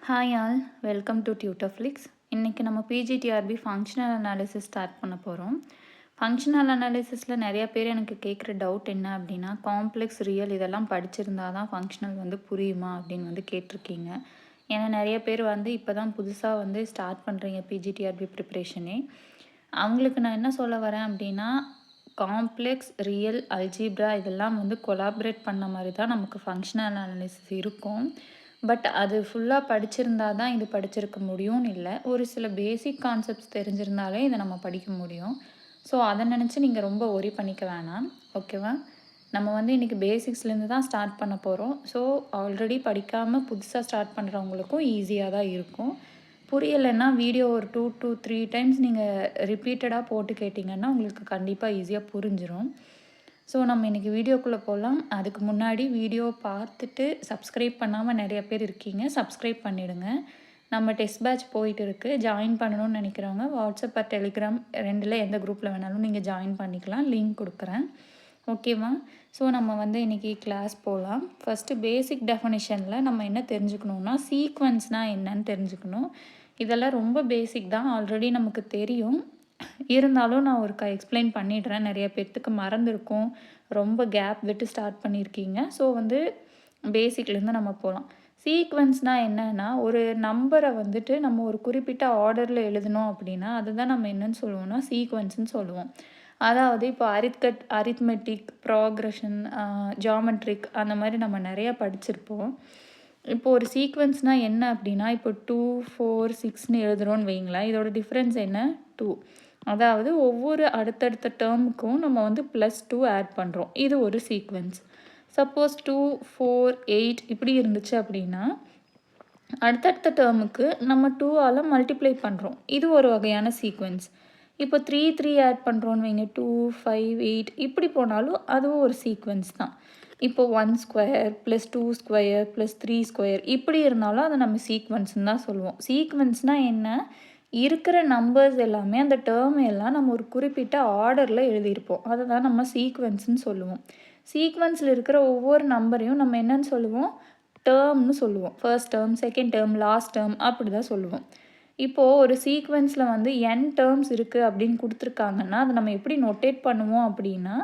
Hi all, welcome to Tutorflix. இன்றைக்கி நம்ம PGTRB functional analysis start பண்ண போகிறோம். ஃபங்க்ஷனல் அனாலிசிஸில் நிறையா பேர் எனக்கு கேட்குற டவுட் என்ன அப்படின்னா, காம்ப்ளெக்ஸ் ரியல் இதெல்லாம் படிச்சிருந்தா தான் ஃபங்க்ஷனல் புரியுமா அப்படின்னு கேட்டிருக்கீங்க. ஏன்னா நிறைய பேர் இப்போ தான் புதுசாக ஸ்டார்ட் பண்ணுறீங்க பிஜிடிஆர்பி ப்ரிப்ரேஷனே. அவங்களுக்கு நான் என்ன சொல்ல வரேன் அப்படின்னா, காம்ப்ளெக்ஸ் ரியல் அல்ஜீப்ரா இதெல்லாம் கொலாபரேட் பண்ண மாதிரி தான் நமக்கு ஃபங்க்ஷனல் அனாலிசிஸ் இருக்கும். பட் அது ஃபுல்லாக படிச்சிருந்தா தான் இது படிச்சிருக்க முடியும்னு இல்லை. ஒரு சில பேசிக் கான்செப்ட்ஸ் தெரிஞ்சிருந்தாலே இதை நம்ம படிக்க முடியும். ஸோ அதை நினச்சி நீங்கள் ரொம்ப ஒரி பண்ணிக்க வேணாம், ஓகேவா? நம்ம இன்றைக்கி பேசிக்ஸ்லேருந்து தான் ஸ்டார்ட் பண்ண போகிறோம். ஸோ ஆல்ரெடி படிக்காமல் புதுசாக ஸ்டார்ட் பண்ணுறவங்களுக்கும் ஈஸியாக தான் இருக்கும். புரியலைன்னா வீடியோ ஒரு 2 to 3 டைம்ஸ் நீங்கள் ரிப்பீட்டடாக போட்டு கேட்டிங்கன்னா உங்களுக்கு கண்டிப்பாக ஈஸியாக புரிஞ்சிடும். ஸோ நம்ம இன்றைக்கி வீடியோக்குள்ளே போகலாம். அதுக்கு முன்னாடி வீடியோ பார்த்துட்டு சப்ஸ்கிரைப் பண்ணாமல் நிறைய பேர் இருக்கீங்க, சப்ஸ்கிரைப் பண்ணிவிடுங்க. நம்ம டெஸ்ட் பேட்ச் போயிட்டு இருக்குது. ஜாயின் பண்ணணும்னு நினைக்கிறவங்க வாட்ஸ்அப் ஆர் டெலிகிராம் ரெண்டில் எந்த குரூப்பில் வேணாலும் நீங்கள் ஜாயின் பண்ணிக்கலாம். லிங்க் கொடுக்குறேன், ஓகேவா? ஸோ நம்ம இன்றைக்கி கிளாஸ் போகலாம். ஃபஸ்ட்டு பேசிக் டெஃபனிஷனில் நம்ம என்ன தெரிஞ்சுக்கணுன்னா, சீக்வன்ஸ்னால் என்னன்னு தெரிஞ்சுக்கணும். இதெல்லாம் ரொம்ப பேசிக் தான், ஆல்ரெடி நமக்கு தெரியும். இருந்தாலும் நான் ஒருக்கா எக்ஸ்பிளைன் பண்ணிடுறேன். நிறைய பேர்த்துக்கு மறந்துருக்கும், ரொம்ப கேப் விட்டு ஸ்டார்ட் பண்ணியிருக்கீங்க. ஸோ பேசிக்லேருந்து நம்ம போகலாம். சீக்வன்ஸ்னால் என்னன்னா, ஒரு நம்பரை நம்ம ஒரு குறிப்பிட்ட ஆர்டரில் எழுதணும் அப்படின்னா அதுதான் நம்ம என்னன்னு சொல்லுவோம்னா சீக்வன்ஸ்னு சொல்லுவோம். அதாவது இப்போ அரித்மெட்டிக், ப்ராக்ரஷன், ஜாமெட்ரிக் அந்த மாதிரி நம்ம நிறையா படிச்சிருப்போம். இப்போ ஒரு சீக்வன்ஸ்னால் என்ன அப்படின்னா, இப்போ 2, 4, 6ன்னு எழுதுகிறோன்னு வைங்களேன். இதோட டிஃப்ரென்ஸ் என்ன? 2. அதாவது ஒவ்வொரு அடுத்தடுத்த டேர்முக்கும் நம்ம +2 ஆட் பண்ணுறோம். இது ஒரு சீக்வன்ஸ். சப்போஸ் 2, 4, 8 இப்படி இருந்துச்சு அப்படின்னா அடுத்தடுத்த டேர்முக்கு நம்ம 2ஆல் மல்டிப்ளை பண்ணுறோம். இது ஒரு வகையான சீக்வன்ஸ். இப்போ 3, 3 ஆட் பண்ணுறோன்னு வைங்க, 2, 5, 8 இப்படி போனாலும் அதுவும் ஒரு சீக்வன்ஸ் தான். இப்போ 1 ஸ்கொயர் + 2 ஸ்கொயர் + 3 ஸ்கொயர் இப்படி இருந்தாலும் அதை நம்ம சீக்வன்ஸ்ன்னு தான் சொல்லுவோம். சீக்வன்ஸ்னால் என்ன? இருக்கிற நம்பர்ஸ் எல்லாமே அந்த டேர்ம் எல்லாம் நம்ம ஒரு குறிப்பிட்ட ஆர்டரில் எழுதியிருப்போம். அதை தான் நம்ம சீக்வன்ஸ்ன்னு சொல்லுவோம். சீக்வன்ஸில் இருக்கிற ஒவ்வொரு நம்பரையும் நம்ம என்னன்னு சொல்லுவோம்? டேர்ம்னு சொல்லுவோம். First term, second term, last term அப்படி தான் சொல்லுவோம். இப்போது ஒரு சீக்வன்ஸில் n டேர்ம்ஸ் இருக்குது அப்படின்னு கொடுத்துருக்காங்கன்னா அதை நம்ம எப்படி நோட்டேட் பண்ணுவோம் அப்படின்னா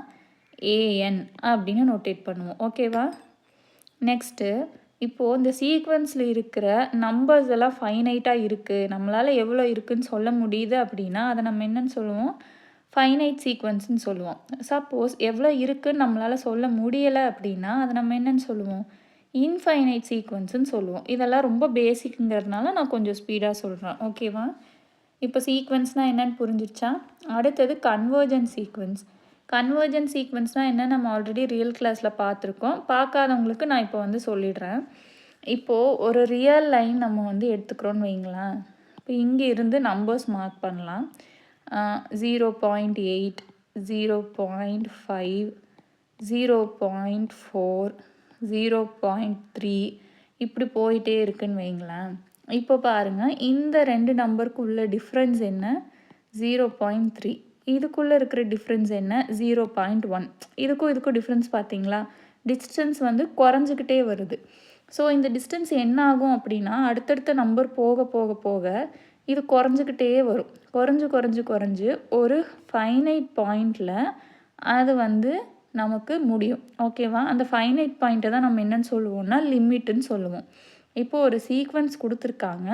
an அப்படின்னு நோட்டேட் பண்ணுவோம், ஓகேவா? நெக்ஸ்ட்டு இப்போது இந்த சீக்வன்ஸில் இருக்கிற நம்பர்ஸ் எல்லாம் ஃபைனைட்டாக இருக்குது, நம்மளால் எவ்வளோ இருக்குதுன்னு சொல்ல முடியுது அப்படின்னா அதை நம்ம என்னன்னு சொல்லுவோம்? ஃபைனைட் சீக்வன்ஸ்னு சொல்லுவோம். சப்போஸ் எவ்வளோ இருக்குதுன்னு நம்மளால் சொல்ல முடியலை அப்படின்னா அதை நம்ம என்னன்னு சொல்லுவோம்? இன்ஃபைனைட் சீக்வன்ஸ்னு சொல்லுவோம். இதெல்லாம் ரொம்ப பேசிக்குங்கிறதுனால நான் கொஞ்சம் ஸ்பீடாக சொல்கிறேன், ஓகேவா? இப்போ சீக்வன்ஸ்னால் என்னென்னு புரிஞ்சிடுச்சா? அடுத்தது கன்வர்ஜென்ட் சீக்வன்ஸ். கன்வர்ஜென்ட் சீக்வன்ஸ்னால் என்ன நம்ம ஆல்ரெடி ரியல் கிளாஸில் பார்த்துருக்கோம். பார்க்காதவங்களுக்கு நான் இப்போ சொல்லிடுறேன். இப்போது ஒரு ரியல் லைன் நம்ம எடுத்துக்கிறோன்னு வைங்களேன். இப்போ இங்கே இருந்து நம்பர்ஸ் மார்க் பண்ணலாம். 0.8, 0.5, 0.4, 0.3 இப்படி போயிட்டே இருக்குன்னு வைங்களேன். இப்போ பாருங்கள், இந்த 2 நம்பருக்கு உள்ள டிஃப்ரென்ஸ் என்ன? 0.3. இதுக்குள்ளே இருக்கிற டிஃப்ரென்ஸ் என்ன? 0.1. இதுக்கும் டிஃப்ரென்ஸ் பார்த்தீங்களா? டிஸ்டன்ஸ் குறைஞ்சிக்கிட்டே வருது. ஸோ இந்த டிஸ்டன்ஸ் என்ன ஆகும் அப்படின்னா அடுத்தடுத்த நம்பர் போக போக போக இது குறைஞ்சிக்கிட்டே வரும். குறைஞ்சு ஒரு ஃபைனைட் பாயிண்டில் அது நமக்கு முடியும், ஓகேவா? அந்த ஃபைனைட் பாயிண்ட்டை தான் நம்ம என்னன்னு சொல்லுவோம்னா லிமிட்டுன்னு சொல்லுவோம். இப்போது ஒரு சீக்வன்ஸ் கொடுத்துருக்காங்க,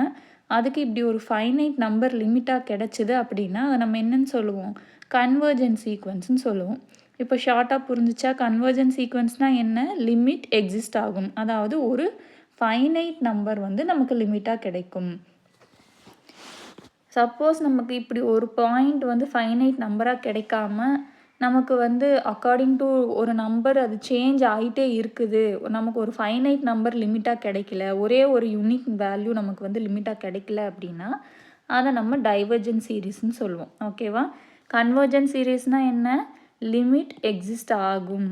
அதுக்கு இப்படி ஒரு ஃபைனைட் நம்பர் லிமிட்டாக கிடச்சிது அப்படின்னா அதை நம்ம என்னன்னு சொல்லுவோம்? கன்வர்ஜென்ட் சீக்வன்ஸ்னு சொல்லுவோம். இப்போ ஷார்ட்டாக புரிஞ்சிச்சா? கன்வர்ஜென்ட் சீக்வன்ஸ்னால் என்ன? லிமிட் எக்ஸிஸ்ட் ஆகும். அதாவது ஒரு ஃபைனைட் நம்பர் நமக்கு லிமிட்டாக கிடைக்கும். சப்போஸ் நமக்கு இப்படி ஒரு பாயிண்ட் ஃபைனைட் நம்பராக கிடைக்காம நமக்கு அக்கார்டிங் டு ஒரு நம்பர் அது சேஞ்ச் ஆகிட்டே இருக்குது, நமக்கு ஒரு ஃபைனைட் நம்பர் லிமிட்டாக கிடைக்கல, ஒரே ஒரு யூனிக் வேல்யூ நமக்கு லிமிட்டாக கிடைக்கல அப்படின்னா அதை நம்ம டைவர்ஜென்ட் சீரீஸ்ன்னு சொல்லுவோம், ஓகேவா? கன்வர்ஜென்ட் சீரீஸ்னால் என்ன? லிமிட் எக்ஸிஸ்ட் ஆகும்.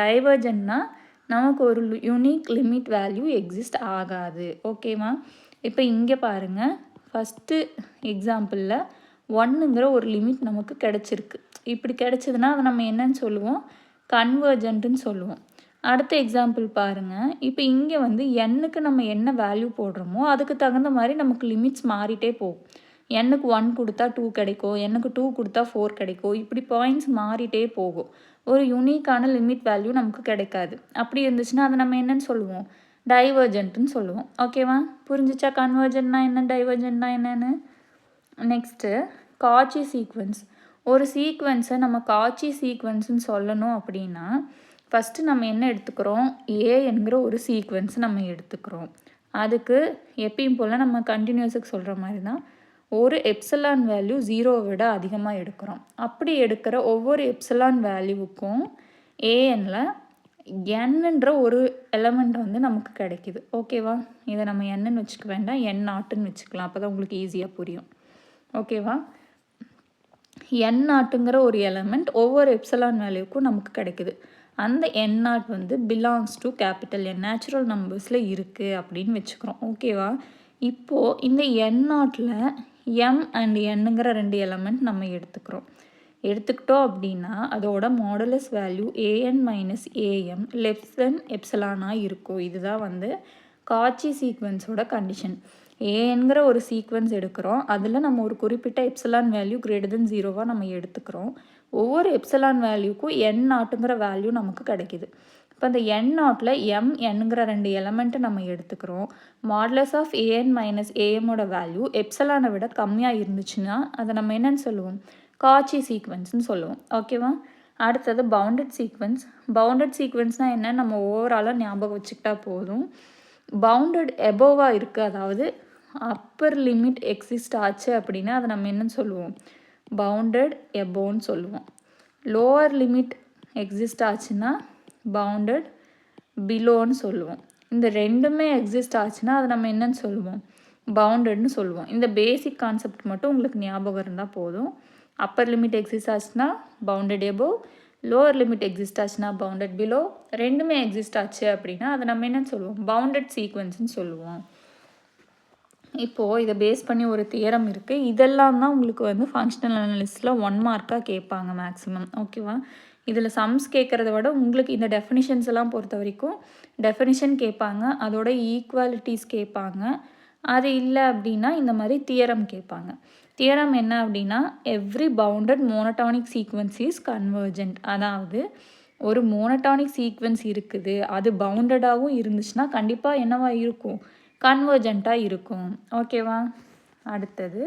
டைவர்ஜென்ட்னா நமக்கு ஒரு யூனிக் லிமிட் வேல்யூ எக்ஸிஸ்ட் ஆகாது, ஓகேவா? இப்போ இங்கே பாருங்கள், ஃபஸ்ட்டு எக்ஸாம்பிளில் 1ங்கிற ஒரு லிமிட் நமக்கு கிடச்சிருக்கு. இப்படி கிடச்சிதுன்னா அதை நம்ம என்னன்னு சொல்லுவோம்? கன்வர்ஜென்ட்டுன்னு சொல்லுவோம். அடுத்த எக்ஸாம்பிள் பாருங்கள். இப்போ இங்கே வந்து எண்ணுக்கு நம்ம என்ன வேல்யூ போடுறோமோ அதுக்கு தகுந்த மாதிரி நமக்கு லிமிட்ஸ் மாறிட்டே போகும். எண்ணுக்கு 1 கொடுத்தா 2 கிடைக்கும், எண்ணுக்கு 2 கொடுத்தா 4 கிடைக்கும். இப்படி பாயிண்ட்ஸ் மாறிட்டே போகும். ஒரு யூனிக்கான லிமிட் வேல்யூ நமக்கு கிடைக்காது. அப்படி இருந்துச்சுன்னா அதை நம்ம என்னன்னு சொல்லுவோம்? டைவர்ஜென்ட்னு சொல்லுவோம். ஓகேவா? புரிஞ்சிச்சா கன்வர்ஜென்ட்னா என்ன, டைவர்ஜென்ட்னா என்னன்னு? நெக்ஸ்ட்டு காச்சி சீக்வென்ஸ். ஒரு சீக்வென்ஸை நம்ம காச்சி சீக்வென்ஸ்னு சொல்லணும் அப்படின்னா ஃபஸ்ட்டு நம்ம என்ன எடுத்துக்கிறோம்? ஏ என்கிற ஒரு சீக்வென்ஸ் நம்ம எடுத்துக்கிறோம். அதுக்கு எப்பயும் போல் நம்ம கண்டினியூஸுக்கு சொல்கிற மாதிரி தான் ஒரு எப்சிலான் வேல்யூ 0வை விட அதிகமாக எடுக்கிறோம். அப்படி எடுக்கிற ஒவ்வொரு எப்சிலான் வேல்யூவுக்கும் ஏஎனில் என்ன்ற ஒரு எலமெண்ட் வந்து நமக்கு கிடைக்கிது. ஓகேவா? இதை நம்ம என்னன்னு வச்சுக்க வேண்டாம், என் நாட்டுன்னு வச்சுக்கலாம். அப்போ தான் உங்களுக்கு ஈஸியாக புரியும். ஓகேவா? என் நாட்டுங்கிற ஒரு எலமெண்ட் ஒவ்வொரு எப்சிலான் வேல்யூக்கும் நமக்கு கிடைக்குது. அந்த என் நாட் வந்து belongs to capital N, natural நம்பர்ஸில் இருக்குது அப்படின்னு வச்சுக்கிறோம். ஓகேவா? இப்போது இந்த என் நாட்டில் எம் அண்ட் என்னங்கிற 2 எலமெண்ட் நம்ம எடுத்துக்கிட்டோம் அப்படின்னா அதோட modulus value a n minus a m less than எப்சிலானாக இருக்கும். இதுதான் வந்து காச்சி சீக்வென்ஸோட கண்டிஷன். ஏங்கிற ஒரு சீக்வென்ஸ் எடுக்கிறோம், அதில் நம்ம ஒரு குறிப்பிட்ட எப்சிலான் வேல்யூ கிரேட்டர் தென் 0வாக நம்ம எடுத்துக்கிறோம். ஒவ்வொரு எப்சிலான் வேல்யூக்கும் என் நாட்டுங்கிற வேல்யூ நமக்கு கிடைக்கிது. இப்போ அந்த என் நாட்டில் எம் என்னங்கிற 2 எலமெண்ட்டை நம்ம எடுத்துக்கிறோம். மாடுலஸ் ஆஃப் ஏஎன் மைனஸ் ஏஎம்மோட வேல்யூ எப்சிலானை விட கம்மியாக இருந்துச்சுன்னா அதை நம்ம என்னன்னு சொல்லுவோம்? காச்சி சீக்வென்ஸ்னு சொல்லுவோம். ஓகேவா? அடுத்தது பவுண்டட் சீக்வென்ஸ். பவுண்டட் சீக்வென்ஸ்னால் என்ன, நம்ம ஓவராலாக ஞாபகம் வச்சுக்கிட்டா போதும். பவுண்டட் எபோவாக இருக்குது, அதாவது அப்பர் லிமிட் எக்ஸிஸ்ட் ஆச்சு அப்படின்னா அதை நம்ம என்னன்னு சொல்லுவோம்? பவுண்டட் எபோன்னு சொல்லுவோம். லோவர் லிமிட் எக்ஸிஸ்ட் ஆச்சுன்னா பவுண்டட் பிலோன்னு சொல்லுவோம். இந்த ரெண்டுமே எக்ஸிஸ்ட் ஆச்சுன்னா அதை நம்ம என்னன்னு சொல்லுவோம்? பவுண்டட்னு சொல்லுவோம். இந்த பேசிக் கான்செப்ட் மட்டும் உங்களுக்கு ஞாபகம் இருந்தால் போதும். அப்பர் லிமிட் எக்ஸிஸ்ட் ஆச்சுன்னா bounded above, lower limit exist ஆச்சுன்னா பவுண்டட் பிலோ. ரெண்டுமே எக்ஸிஸ்ட் ஆச்சு அப்படின்னா அதை நம்ம என்னன்னு சொல்லுவோம்? பவுண்டட் சீக்வென்ஸ்னு சொல்லுவோம். இப்போது இதை பேஸ் பண்ணி ஒரு தியரம் இருக்குது. இதெல்லாம் தான் உங்களுக்கு வந்து ஃபங்க்ஷனல் அனாலிசிஸில் 1 மார்க்காக கேட்பாங்க மேக்ஸிமம். ஓகேவா? இதில் சம்ஸ் கேட்குறத விட உங்களுக்கு இந்த டெஃபினிஷன்ஸ் எல்லாம் பொறுத்த வரைக்கும் டெஃபினிஷன் கேட்பாங்க, அதோட ஈக்குவாலிட்டிஸ் கேட்பாங்க. அது இல்லை அப்படின்னா இந்த மாதிரி தியரம் கேட்பாங்க. தியரம் என்ன அப்படின்னா every bounded monotonic sequence is convergent. அதாவது ஒரு மோனோடானிக் சீக்வென்ஸ் இருக்குது, அது பவுண்டடாகவும் இருந்துச்சுன்னா கண்டிப்பாக என்னவா இருக்கும்? கன்வர்ஜென்ட்டாக இருக்கும். ஓகேவா? அடுத்தது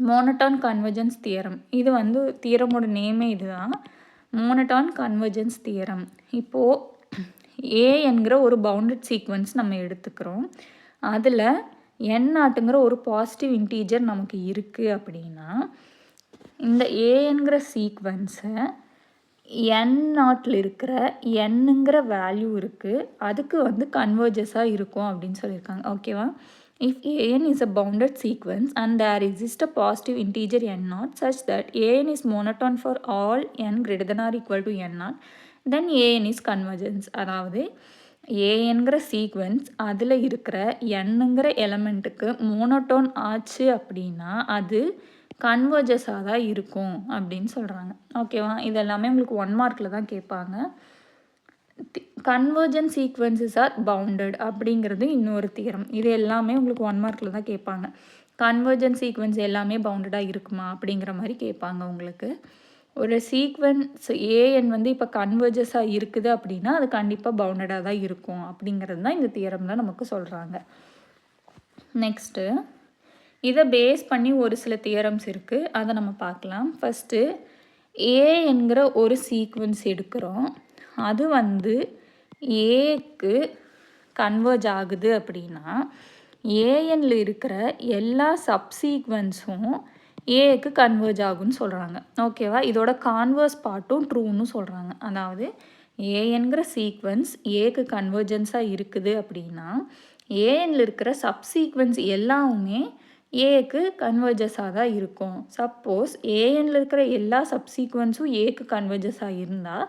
மோனோடான் கன்வர்ஜென்ஸ் தியரம். இது வந்து தியரமோட நேமே இதுதான், மோனோடான் கன்வர்ஜென்ஸ் தியரம். இப்போது ஏ என்கிற ஒரு பவுண்டட் சீக்வென்ஸ் நம்ம எடுத்துக்கிறோம். அதில் என் நாட்டுங்கிற ஒரு பாசிட்டிவ் இன்டீஜர் நமக்கு இருக்குது அப்படின்னா இந்த ஏங்கிற சீக்வென்ஸை என் நாட்டில் இருக்கிற என்னங்கிற வேல்யூ இருக்குது, அதுக்கு வந்து கன்வர்ஜஸாக இருக்கும் அப்படின்னு சொல்லியிருக்காங்க. ஓகேவா? If an is a bounded sequence and there exists a positive integer n naught such that an is monotone for all n greater than or equal to n naught, then an is convergence. அதாவது ஏங்கிற sequence அதில் இருக்கிற என்னங்கிற எலமெண்ட்டுக்கு monotone ஆச்சு அப்படின்னா அது கன்வர்ஜஸாக தான் இருக்கும் அப்படின்னு சொல்கிறாங்க. ஓகேவா? இது எல்லாமே உங்களுக்கு 1 மார்க்கில் தான் கேட்பாங்க. கன்வர்ஜென்ட் சீக்வென்சஸ் ஆர் பவுண்டட் அப்படிங்கிறது இன்னொரு தியரம். இது எல்லாமே உங்களுக்கு 1 மார்க்கில் தான் கேட்பாங்க. கன்வர்ஜென்ட் சீக்வென்ஸ் எல்லாமே பவுண்டடாக இருக்குமா அப்படிங்கிற மாதிரி கேட்பாங்க உங்களுக்கு. ஒரு சீக்வென்ஸ் ஏஎன் வந்து இப்போ கன்வர்ஜஸாக இருக்குது அப்படின்னா அது கண்டிப்பாக பவுண்டடாக தான் இருக்கும் அப்படிங்கிறது தான் இந்த தியரமில் நமக்கு சொல்கிறாங்க. நெக்ஸ்ட்டு இதை பேஸ் பண்ணி ஒரு சில தியரம்ஸ் இருக்குது, அதை நம்ம பார்க்கலாம். ஃபஸ்ட்டு ஏ என்கிற ஒரு சீக்வென்ஸ் எடுக்கிறோம், அது வந்து ஏக்கு கன்வர்ஜ் ஆகுது அப்படின்னா ஏஎன்ல இருக்கிற எல்லா சப்சீக்வென்ஸும் ஏக்கு கன்வர்ஜ் ஆகுன்னு சொல்கிறாங்க. ஓகேவா? இதோட கான்வர்ஸ் பார்ட்டும் ட்ரூன்னு சொல்கிறாங்க. அதாவது ஏஎன்கிற சீக்வென்ஸ் ஏக்கு கன்வர்ஜென்ஸாக இருக்குது அப்படின்னா ஏஎன்ல இருக்கிற சப்சீக்வென்ஸ் எல்லாமே ஏக்கு கன்வர்ஜஸாக தான் இருக்கும். சப்போஸ் ஏஎன்ல இருக்கிற எல்லா சப்சீக்வென்ஸும் ஏக்கு கன்வர்ஜஸாக இருந்தால்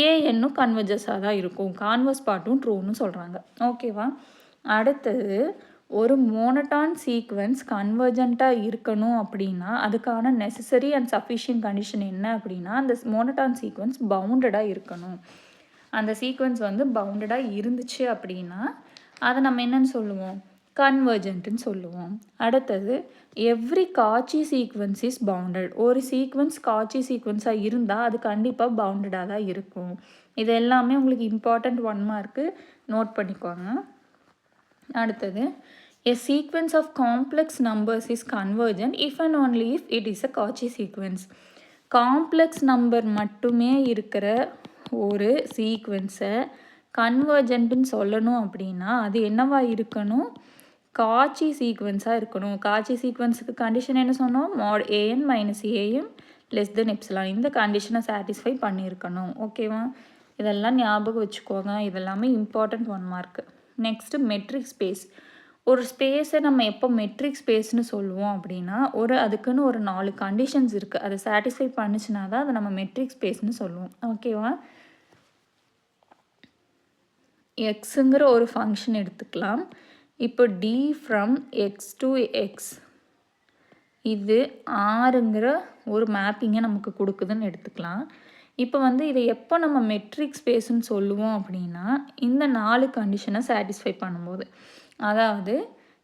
ஏஎன்னும் கன்வர்ஜஸாக தான் இருக்கும். கான்வர்ஸ் பார்ட்டும் ட்ரூன்னு சொல்கிறாங்க. ஓகேவா? அடுத்தது ஒரு மோனோடான் சீக்வென்ஸ் கன்வர்ஜென்ட்டாக இருக்கணும் அப்படின்னா அதுக்கான நெசசரி அண்ட் சஃபிஷியன்ட் கண்டிஷன் என்ன அப்படின்னா அந்த மோனோடான் சீக்வென்ஸ் பவுண்டடாக இருக்கணும். அந்த சீக்வன்ஸ் வந்து பவுண்டடாக இருந்துச்சு அப்படின்னா அதை நம்ம என்னன்னு சொல்லுவோம், கன்வர்ஜென்ட்னு சொல்லுவோம். அடுத்தது எவ்ரி காட்சி சீக்வன்ஸ் இஸ் பவுண்டட். ஒரு சீக்வன்ஸ் காட்சி சீக்வன்ஸாக இருந்தால் அது கண்டிப்பாக பவுண்டடாக தான் இருக்கும். இது எல்லாமே உங்களுக்கு இம்பார்ட்டண்ட் 1 மார்க்கு, நோட் பண்ணிக்கோங்க. அடுத்தது a sequence of complex numbers is convergent if and only if it is a Cauchy sequence. Complex number மட்டுமே இருக்கிற ஒரு சீக்வென்ஸை கன்வர்ஜென்ட்னு சொல்லணும் அப்படின்னா அது என்னவா இருக்கணும், காட்சி சீக்வென்ஸாக இருக்கணும். காட்சி சீக்வென்ஸுக்கு கண்டிஷன் என்ன சொன்னோம், mod an minus am less than epsilon. இந்த கண்டிஷனை சாட்டிஸ்ஃபை பண்ணியிருக்கணும். ஓகேவா, இதெல்லாம் ஞாபகம் வச்சுக்கோங்க. இதெல்லாமே important 1 mark. Next metric space. ஒரு ஸ்பேஸை நம்ம எப்போ மெட்ரிக் ஸ்பேஸ்னு சொல்லுவோம் அப்படின்னா அதுக்குன்னு ஒரு 4 கண்டிஷன்ஸ் இருக்குது. அதை சாட்டிஸ்ஃபை பண்ணிச்சுனா தான் அதை நம்ம மெட்ரிக் ஸ்பேஸ்னு சொல்லுவோம். ஓகேவா, எக்ஸுங்கிற ஒரு ஃபங்க்ஷன் எடுத்துக்கலாம். இப்போ D from X to X இது ஆறுங்கிற ஒரு மேப்பிங்கை நமக்கு கொடுக்குதுன்னு எடுத்துக்கலாம். இப்போ வந்து இதை எப்போ நம்ம மெட்ரிக் ஸ்பேஸ்ன்னு சொல்லுவோம் அப்படின்னா இந்த 4 கண்டிஷனை சாட்டிஸ்ஃபை பண்ணும்போது, அதாவது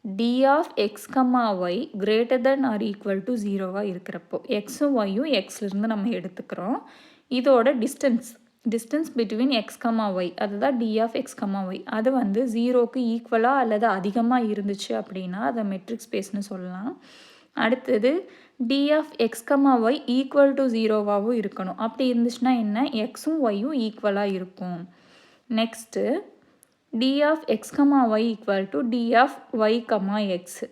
d of x comma y greater than R equal to 0வாக இருக்கிறப்போ, எக்ஸும் ஒய்யும் எக்ஸ்லேருந்து நம்ம எடுத்துக்கிறோம். இதோட distance between x comma y, அதுதான் d of x comma y, அது வந்து 0க்கு ஈக்குவலாக அல்லது அதிகமாக இருந்துச்சு அப்படின்னா அதை மெட்ரிக் ஸ்பேஸ்னு சொல்லலாம். அடுத்தது d of x comma y equal to 0வாகவும் இருக்கணும். அப்படி இருந்துச்சுன்னா என்ன, எக்ஸும் ஒய்யும் ஈக்குவலாக இருக்கும். Next d of x comma y equal to d of y comma x.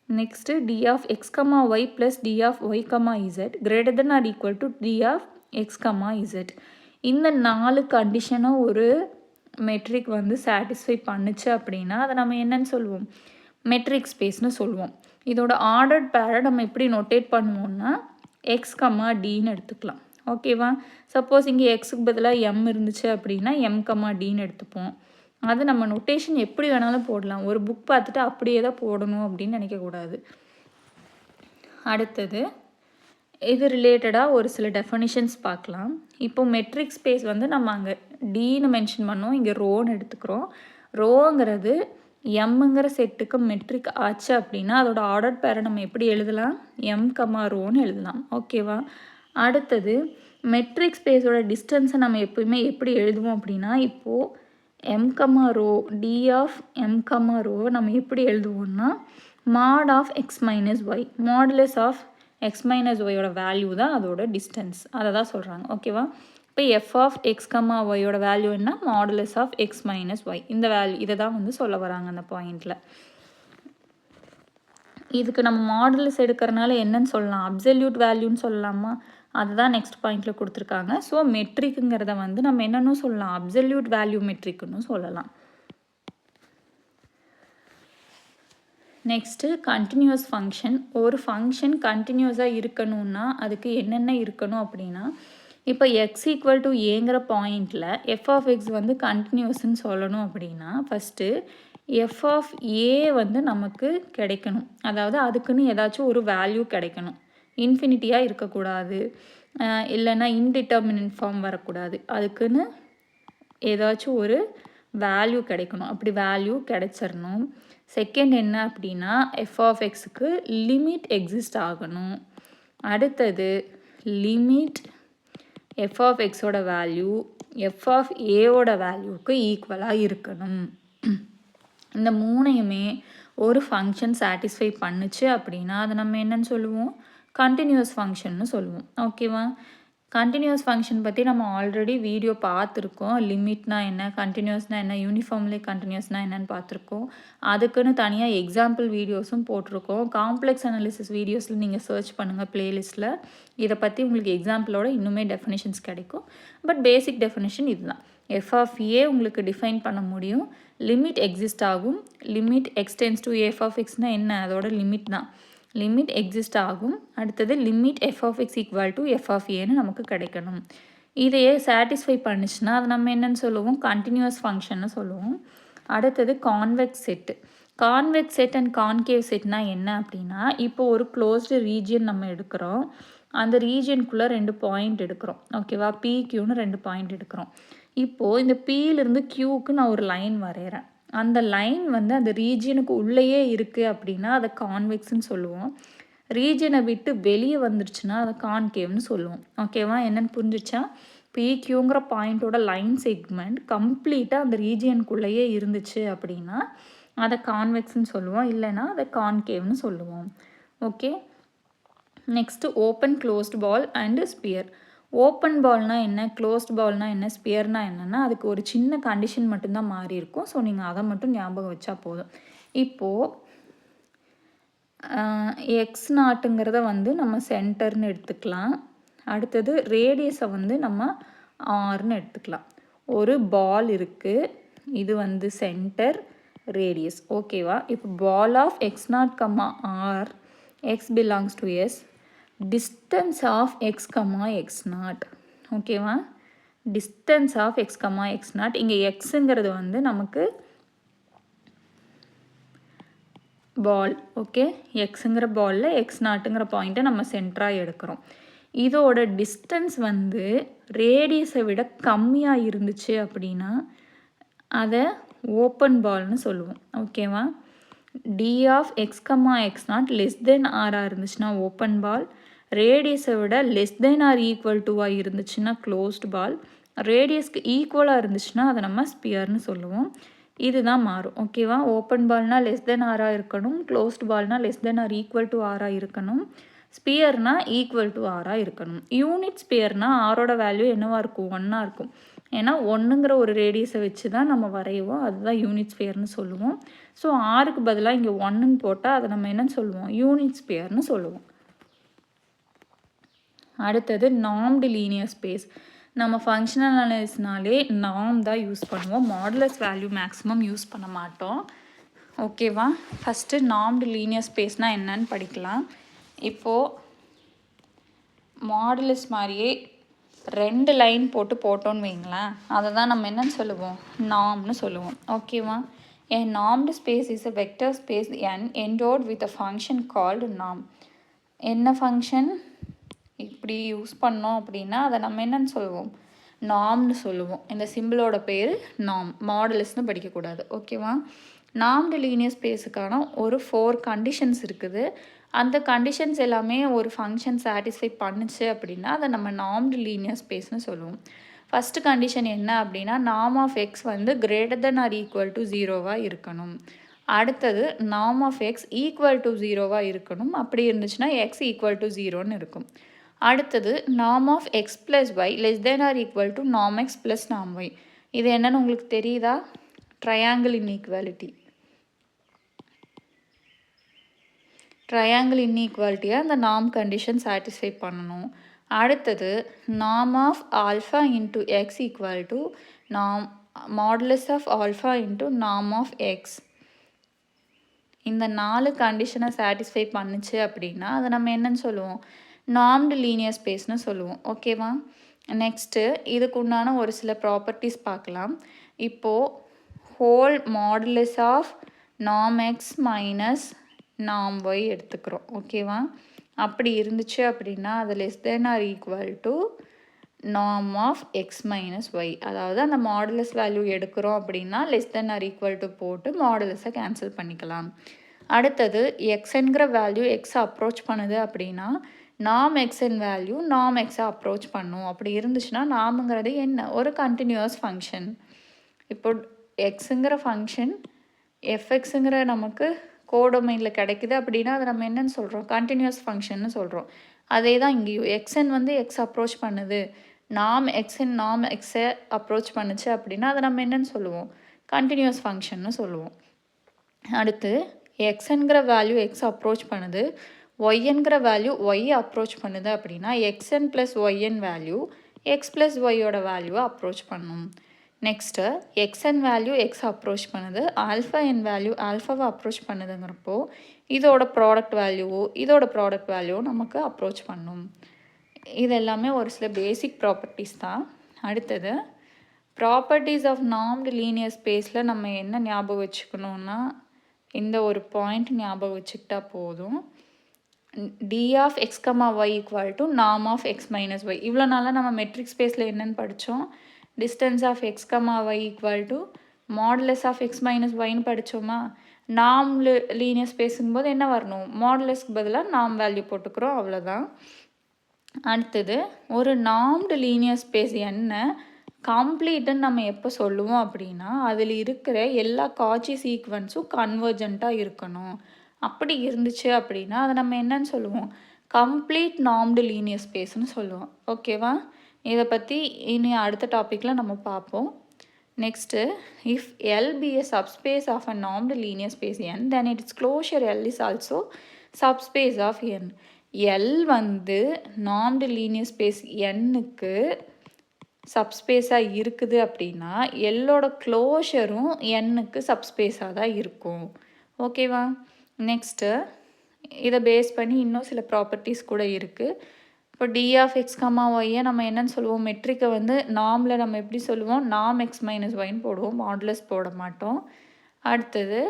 Next d of x comma y plus d of y comma z greater than R equal to d of x comma z. இந்த 4 கண்டிஷனும் ஒரு matric வந்து satisfy பண்ணுச்சு அப்படின்னா அதை நம்ம என்னன்னு சொல்லுவோம், matric ஸ்பேஸ்னு சொல்லுவோம். இதோட ஆர்டர்ட் பேரை நம்ம எப்படி நோட்டேட் பண்ணுவோம்னா எக்ஸ் கம்மா டின்னு எடுத்துக்கலாம். ஓகேவா, சப்போஸ் இங்கே எக்ஸுக்கு பதிலாக எம் இருந்துச்சு அப்படின்னா எம் கம்மா டின்னு எடுத்துப்போம். அது நம்ம நொட்டேஷன் எப்படி வேணாலும் போடலாம். ஒரு புக் பார்த்துட்டு அப்படியே தான் போடணும் அப்படின்னு நினைக்கக்கூடாது. அடுத்தது இது ரிலேட்டடாக ஒரு சில டெஃபனிஷன்ஸ் பார்க்கலாம். இப்போ மெட்ரிக் ஸ்பேஸ் வந்து நம்ம அங்கே டின்னு மென்ஷன் பண்ணோம், இங்கே ரோன்னு எடுத்துக்கிறோம். ரோங்கிறது எம்முங்கிற செட்டுக்கு மெட்ரிக் ஆச்சு அப்படின்னா அதோட ஆர்டர் பேரை நம்ம எப்படி எழுதலாம், எம் கம்மா ரோன்னு எழுதலாம். ஓகேவா, அடுத்தது மெட்ரிக் ஸ்பேஸோட டிஸ்டன்ஸை நம்ம எப்போயுமே எப்படி எழுதுவோம் அப்படின்னா இப்போது m comma rho d of m comma rho நம்ம எப்படி எழுதுவோம்னா mod of X minus y, modulus of X minus ஒய்யோட வேல்யூ தான் அதோட டிஸ்டன்ஸ், அதை தான் சொல்கிறாங்க. ஓகேவா, இப்போ எஃப் ஆஃப் எக்ஸ் கம்மா ஒய்யோட வேல்யூ என்ன, modulus of X minus Y. இந்த வேல்யூ இதை தான் வந்து சொல்ல வராங்க அந்த பாயிண்டில். இதுக்கு நம்ம மாடுலஸ் எடுக்கிறனால என்னன்னு சொல்லலாம், அப்சல்யூட் வேல்யூன்னு சொல்லலாமா, அதுதான் நெக்ஸ்ட் பாயிண்டில் கொடுத்துருக்காங்க. ஸோ மெட்ரிக்குங்கிறத வந்து நம்ம என்னன்னு சொல்லலாம், அப்சல்யூட் வேல்யூ மெட்ரிக்குன்னு சொல்லலாம். Next continuous function. ஒரு ஃபங்க்ஷன் கண்டினியூஸாக இருக்கணும்னா அதுக்கு என்னென்ன இருக்கணும் அப்படின்னா, இப்போ எக்ஸ் ஈக்குவல் டு ஏங்கிற பாயிண்டில் எஃப் ஆஃப் எக்ஸ் வந்து கண்டினியூஸ்ன்னு சொல்லணும் அப்படின்னா ஃபஸ்ட்டு எஃப் ஆஃப் ஏ வந்து நமக்கு கிடைக்கணும். அதாவது அதுக்குன்னு ஏதாச்சும் ஒரு வேல்யூ கிடைக்கணும், இன்ஃபினிட்டியாக இருக்கக்கூடாது, இல்லைன்னா இன்டிட்டர்மினன்ட் ஃபார்ம் வரக்கூடாது. அதுக்குன்னு ஏதாச்சும் ஒரு வேல்யூ கிடைக்கணும். அப்படி வேல்யூ கிடைச்சிடணும். செகண்ட் என்ன அப்படின்னா எஃப் ஆஃப் எக்ஸுக்கு லிமிட் எக்ஸிஸ்ட் ஆகணும். அடுத்தது லிமிட் எஃப் ஆஃப் எக்ஸோட வேல்யூ எஃப் ஆஃப் ஏவோட வேல்யூக்கு ஈக்குவலாக இருக்கணும். இந்த மூணையுமே ஒரு ஃபங்க்ஷன் சாட்டிஸ்ஃபை பண்ணுச்சு அப்படின்னா அதை நம்ம என்னன்னு சொல்லுவோம், கண்டினியூஸ் ஃபங்க்ஷன்னு சொல்லுவோம். ஓகேவா, கண்டினியூஸ் ஃபங்க்ஷன் பற்றி நம்ம ஆல்ரெடி வீடியோ பார்த்துருக்கோம். லிமிட்னா என்ன, கண்டினியூஸ்னால் என்ன, யூனிஃபார்ம்லி கண்டினியூஸ்னால் என்னென்னு பார்த்துருக்கோம். அதுக்குன்னு தனியாக எக்ஸாம்பிள் வீடியோஸும் போட்டிருக்கோம். காம்ப்ளெக்ஸ் அனாலிசிஸ் வீடியோஸில் நீங்கள் சர்ச் பண்ணுங்கள் ப்ளேலிஸ்ட்டில். இதை பற்றி உங்களுக்கு எக்ஸாம்பிளோட இன்னுமே டெஃபினிஷன்ஸ் கிடைக்கும். பட் பேசிக் டெஃபினிஷன் இதுதான். எஃப் ஆஃப் ஏ உங்களுக்கு டிஃபைன் பண்ண முடியும், லிமிட் எக்ஸிஸ்ட் ஆகும். Limit exists to f of எக்ஸ்னால் என்ன, அதோட லிமிட் தான், லிமிட் எக்ஸிஸ்ட் ஆகும். அடுத்தது limit f of x equal to f of ஏன்னு நமக்கு கிடைக்கணும். இதையே சாட்டிஸ்ஃபை பண்ணிச்சுன்னா அது நம்ம என்னென்னு சொல்லுவோம், கண்டினியூஸ் ஃபங்க்ஷன்னு சொல்லுவோம். அடுத்தது convex set. Convex set and concave செட்னா என்ன அப்படின்னா, இப்போ ஒரு க்ளோஸ்டு ரீஜியன் நம்ம எடுக்கிறோம், அந்த ரீஜியனுக்குள்ளே 2 பாயிண்ட் எடுக்கிறோம். ஓகேவா, பிக்யூன்னு 2 பாயிண்ட் எடுக்கிறோம். இப்போது இந்த Pயிலிருந்து Qக்கு நான் ஒரு லைன் வரைகிறேன். அந்த லைன் வந்து அந்த ரீஜியனுக்கு உள்ளேயே இருக்குது அப்படின்னா அதை கான்வெக்ஸ்ன்னு சொல்லுவோம். ரீஜியனை விட்டு வெளியே வந்துருச்சுன்னா அதை கான்கேவ்னு சொல்லுவோம். ஓகேவா? என்னென்னு புரிஞ்சிச்சா? PQங்கிற பாயிண்ட்டோட லைன் செக்மெண்ட் கம்ப்ளீட்டாக அந்த ரீஜியனுக்குள்ளேயே இருந்துச்சு அப்படின்னா அதை கான்வெக்ஸ்ன்னு சொல்லுவோம். இல்லைன்னா அதை கான்கேவ்னு சொல்லுவோம். Okay. Next open closed ball and sphere. Open பால்னால் என்ன, க்ளோஸ்ட் பால்னால் என்ன, ஸ்பியர்னால் என்னென்னா அதுக்கு ஒரு சின்ன கண்டிஷன் மட்டும்தான் மாறி இருக்கும். ஸோ நீங்கள் அதை மட்டும் ஞாபகம் வச்சா போதும். இப்போது எக்ஸ் நாட்டுங்கிறத வந்து நம்ம சென்டர்னு எடுத்துக்கலாம். அடுத்தது ரேடியஸை வந்து நம்ம ஆர்னு எடுத்துக்கலாம். ஒரு பால் இருக்குது, இது வந்து சென்டர், ரேடியஸ். ஓகேவா? இப்போ ball of x naught comma r, x belongs to s, distance of x, x naught. ஓகேவா? distance of x, x naught. இங்கே xங்கிறது வந்து நமக்கு பால். ஓகே. எக்ஸுங்கிற பாலில் எக்ஸ் நாட்டுங்கிற பாயிண்ட்டை நம்ம சென்டராக எடுக்கிறோம். இதோட டிஸ்டன்ஸ் வந்து ரேடியஸை விட கம்மியாக இருந்துச்சு அப்படின்னா அதை ஓப்பன் பால்னு சொல்லுவோம். ஓகேவா? D of x x naught less than ஆராக இருந்துச்சுன்னா ஓப்பன் பால், ரேடியஸை விட லெஸ் தென் ஆர் ஈக்குவல் டுவாக இருந்துச்சுன்னா க்ளோஸ்ட் பால், ரேடியஸ்க்கு ஈக்குவலாக இருந்துச்சுன்னா அதை நம்ம ஸ்பியர்னு சொல்லுவோம். இதுதான் மாறும். ஓகேவா? ஓப்பன் பால்னால் லெஸ் தென் ஆராக இருக்கணும், க்ளோஸ்ட் பால்னால் less than R equal to ஆராக இருக்கணும், ஸ்பியர்னால் ஈக்குவல் டு ஆராக இருக்கணும். யூனிட் ஸ்பியர்னால் ஆரோட வேல்யூ என்னவாக இருக்கும், 1ஆக இருக்கும். ஏன்னா 1ங்கிற ஒரு ரேடியஸை வச்சு தான் நம்ம வரைவோம். அதுதான் யூனிட் ஸ்பியர்னு சொல்லுவோம். ஸோ ஆருக்கு பதிலாக இங்கே 1ன்னு போட்டால் அதை நம்ம என்னன்னு சொல்லுவோம், யூனிட் ஸ்பியர்னு சொல்லுவோம். அடுத்தது நார்ம்டு லீனியர் ஸ்பேஸ். நம்ம ஃபங்க்ஷனல் அனாலிசிஸ்னாலே நார்ம் தான் யூஸ் பண்ணுவோம். மாடுலஸ் வேல்யூ மேக்ஸிமம் யூஸ் பண்ண மாட்டோம். ஓகேவா? ஃபஸ்ட்டு நார்ம்டு லீனியர் ஸ்பேஸ்னால் என்னன்னு படிக்கலாம். இப்போது மாடுலஸ் மாதிரியே 2 லைன் போட்டோன்னு வைங்களேன், அதை தான் நம்ம என்னன்னு சொல்லுவோம், நார்ம்னு சொல்லுவோம். ஓகேவா? A normed space is a vector space n endowed with a function called norm. என்ன ஃபங்க்ஷன் இப்படி யூஸ் பண்ணோம் அப்படின்னா அதை நம்ம என்னன்னு சொல்லுவோம், நார்ம்னு சொல்லுவோம். இந்த சிம்பிளோட பேர் நார்ம். மாடுலஸ்னு படிக்கக்கூடாது. ஓகேவா? நார்ம்டு லீனியர் ஸ்பேஸுக்கான ஒரு 4 கண்டிஷன்ஸ் இருக்குது. அந்த கண்டிஷன்ஸ் எல்லாமே ஒரு ஃபங்க்ஷன் சாட்டிஸ்ஃபை பண்ணுச்சு அப்படின்னா அதை நம்ம நார்ம்டு லீனியர் ஸ்பேஸ்னு சொல்லுவோம். ஃபஸ்ட்டு கண்டிஷன் என்ன அப்படின்னா நார்ம் ஆஃப் எக்ஸ் வந்து greater than R equal to 0வாக இருக்கணும். அடுத்தது norm of x equal to 0வாக இருக்கணும். அப்படி இருந்துச்சுன்னா எக்ஸ் ஈக்குவல் டு 0ன்னு இருக்கும். அடுத்தது norm of x plus y less than R equal to norm x plus norm y. இது என்னன்னு உங்களுக்கு தெரியுதா? ட்ரையாங்கிள் இன்ஈக்வாலிட்டி. ட்ரையாங்கிள் இன்ஈக்வாலிட்டியாக அந்த நார்ம் கண்டிஷன் சாட்டிஸ்ஃபை பண்ணணும். அடுத்தது norm of alpha into x equal to norm modulus of alpha into norm of x. இந்த 4 கண்டிஷனை satisfy பண்ணுச்சு அப்படின்னா அதை நம்ம என்னன்னு சொல்லுவோம், நார்ம்டு லீனியர் ஸ்பேஸ்னு சொல்லுவோம். ஓகேவா? நெக்ஸ்ட்டு இதுக்கு உண்டான ஒரு சில ப்ராப்பர்ட்டிஸ் பார்க்கலாம். இப்போது whole modulus of norm x minus norm y எடுத்துக்கிறோம். ஓகேவா? அப்படி இருந்துச்சு அப்படின்னா அது less than R equal to norm of X minus y. அதாவது அந்த மாடுலஸ் வேல்யூ எடுக்கிறோம் அப்படின்னா less than R equal to போட்டு மாடுலஸை கேன்சல் பண்ணிக்கலாம். அடுத்தது எக்ஸ்ங்கிற வேல்யூ எக்ஸை அப்ரோச் பண்ணுது அப்படின்னா நார்ம் எக்ஸன் வேல்யூ நார்ம் எக்ஸை அப்ரோச் பண்ணும். அப்படி இருந்துச்சுன்னா நார்முங்கிறது என்ன, ஒரு கண்டினியூஸ் ஃபங்க்ஷன். இப்போ எக்ஸுங்கிற ஃபங்க்ஷன் எஃப்எக்ஸுங்கிற நமக்கு கோடொமைனில் கிடைக்குது அப்படின்னா அதை நம்ம என்னன்னு சொல்கிறோம், கண்டினியூஸ் ஃபங்க்ஷன்னு சொல்கிறோம். அதே தான் இங்கேயும் எக்ஸ்என் வந்து எக்ஸ் அப்ரோச் பண்ணுது, நார்ம் எக்ஸ்என் நார்ம் எக்ஸை அப்ரோச் பண்ணுச்சு அப்படின்னா அதை நம்ம என்னன்னு சொல்லுவோம், கண்டினியூஸ் ஃபங்க்ஷன்னு சொல்லுவோம். அடுத்து எக்ஸ்ங்கிற வேல்யூ எக்ஸ் அப்ரோச் பண்ணுது, ஒய்ங்கிற வேல்யூ ஒய் அப்ரோச் பண்ணுது அப்படின்னா x n plus y n value x plus ஒய்யோட வேல்யூவை அப்ரோச் பண்ணும். Next x n value x approach பண்ணுது, ஆல்ஃபா என் வேல்யூ ஆல்ஃபாவை அப்ரோச் பண்ணுதுங்கிறப்போ இதோட ப்ராடக்ட் வேல்யூவோ நமக்கு அப்ரோச் பண்ணும். இது எல்லாமே ஒரு சில பேசிக் ப்ராப்பர்ட்டிஸ் தான். அடுத்தது ப்ராப்பர்ட்டிஸ் ஆஃப் நார்ம்டு லீனியர் ஸ்பேஸில் நம்ம என்ன ஞாபகம் வச்சுக்கணுன்னா இந்த ஒரு பாயிண்ட் ஞாபகம் வச்சுக்கிட்டா போதும். D of x comma y equal to norm of X minus y. இவ்வளோ நாளாக நம்ம மெட்ரிக் ஸ்பேஸில் என்னென்னு படித்தோம், distance of x comma y equal to modulus of X minus ஒய்ன்னு படித்தோமா. நாம் லீனியர் ஸ்பேஸுங்கும்போது என்ன வரணும், மாடுலஸ்க்கு பதிலாக நாம் வேல்யூ போட்டுக்கிறோம், அவ்வளோதான். அடுத்தது ஒரு நாம்டு லீனியர் ஸ்பேஸ் என்ன கம்ப்ளீட்டுன்னு நம்ம எப்போ சொல்லுவோம் அப்படின்னா, அதில் இருக்கிற எல்லா காட்சி சீக்வன்ஸும் கன்வர்ஜெண்ட்டாக இருக்கணும். அப்படி இருந்துச்சு அப்படின்னா அதை நம்ம என்னன்னு சொல்லுவோம், கம்ப்ளீட் நாம்டு லீனியர் ஸ்பேஸ்னு சொல்லுவோம். ஓகேவா, இதை பற்றி இனி அடுத்த டாப்பிக்கில் நம்ம பார்ப்போம். Next, if L be a subspace of a normed linear space N then its closure L is also subspace of N. L வந்து நாம்டு லீனியர் ஸ்பேஸ் எண்ணுக்கு சப்ஸ்பேஸாக இருக்குது அப்படின்னா எல்லோட க்ளோஷரும் எண்ணுக்கு சப்ஸ்பேஸாக தான் இருக்கும். ஓகேவா. நெக்ஸ்ட்டு, இதை பேஸ் பண்ணி இன்னும் சில ப்ராப்பர்ட்டிஸ் கூட இருக்குது. இப்போ டி ஆஃப் எக்ஸ் கமா ஒய்யை நம்ம என்னன்னு சொல்லுவோம், மெட்ரிக்கை வந்து நாமில் நம்ம எப்படி சொல்லுவோம், நாம் எக்ஸ் மைனஸ் ஒய்ன்னு போடுவோம், மாடுலஸ் போட மாட்டோம். அடுத்தது,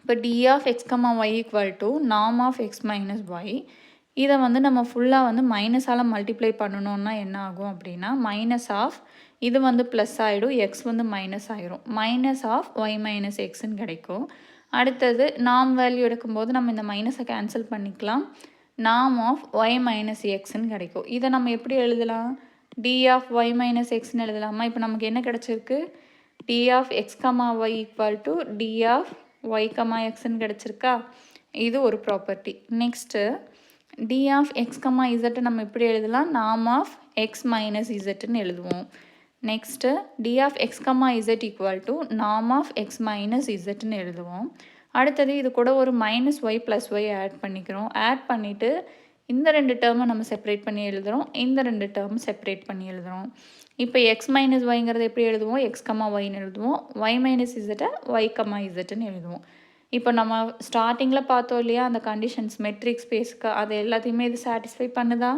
இப்போ d of x comma y equal to நாம் ஆஃப் எக்ஸ் மைனஸ் ஒய். இதை வந்து நம்ம ஃபுல்லாக வந்து மைனஸால் மல்டிப்ளை பண்ணணுன்னா என்ன ஆகும் அப்படின்னா, மைனஸ் ஆஃப் இது வந்து ப்ளஸ் ஆகிடும், எக்ஸ் வந்து மைனஸ் ஆகிரும், மைனஸ் ஆஃப் ஒய் மைனஸ் எக்ஸ்ன்னு கிடைக்கும். அடுத்தது நாம் வேல்யூ எடுக்கும்போது நம்ம இந்த மைனஸை கேன்சல் பண்ணிக்கலாம், நாம் ஆஃப் ஒய் மைனஸ் எக்ஸ்ன்னு கிடைக்கும். இதை நம்ம எப்படி எழுதலாம், டி ஆஃப் ஒய் மைனஸ் எக்ஸ்ன்னு எழுதலாமா. இப்போ நமக்கு என்ன கிடச்சிருக்கு, d of x comma y equal to d of y comma எக்ஸ்ன்னு கிடச்சிருக்கா. இது ஒரு property. Next, d of x comma இசட்டை நம்ம எப்படி எழுதலாம், நாம் ஆஃப் எக்ஸ் மைனஸ் இசட்டுன்னு எழுதுவோம். Next, d of x comma z equal to நாம் ஆஃப் எக்ஸ் மைனஸ் இசட்டுன்னு எழுதுவோம். அடுத்தது இது கூட ஒரு minus y plus y add பண்ணிக்கிறோம். ஆட் பண்ணிவிட்டு இந்த ரெண்டு டேர்மை நம்ம செப்பரேட் பண்ணி எழுதுகிறோம், இந்த ரெண்டு டேர்ம் செப்பரேட் பண்ணி எழுதுகிறோம். இப்போ எக்ஸ் மைனஸ் ஒய்ங்கிறது எப்படி எழுதுவோம், எக்ஸ் கமா ஒய்ன்னு எழுதுவோம், ஒய் மைனஸ் இசட்டை ஒய் கமா இசட்டுன்னு எழுதுவோம். இப்போ நம்ம ஸ்டார்டிங்கில் பார்த்தோம் இல்லையா, அந்த கண்டிஷன்ஸ் மெட்ரிக் ஸ்பேஸ்க்கு அது எல்லாத்தையுமே இது சாட்டிஸ்ஃபை பண்ணுதா,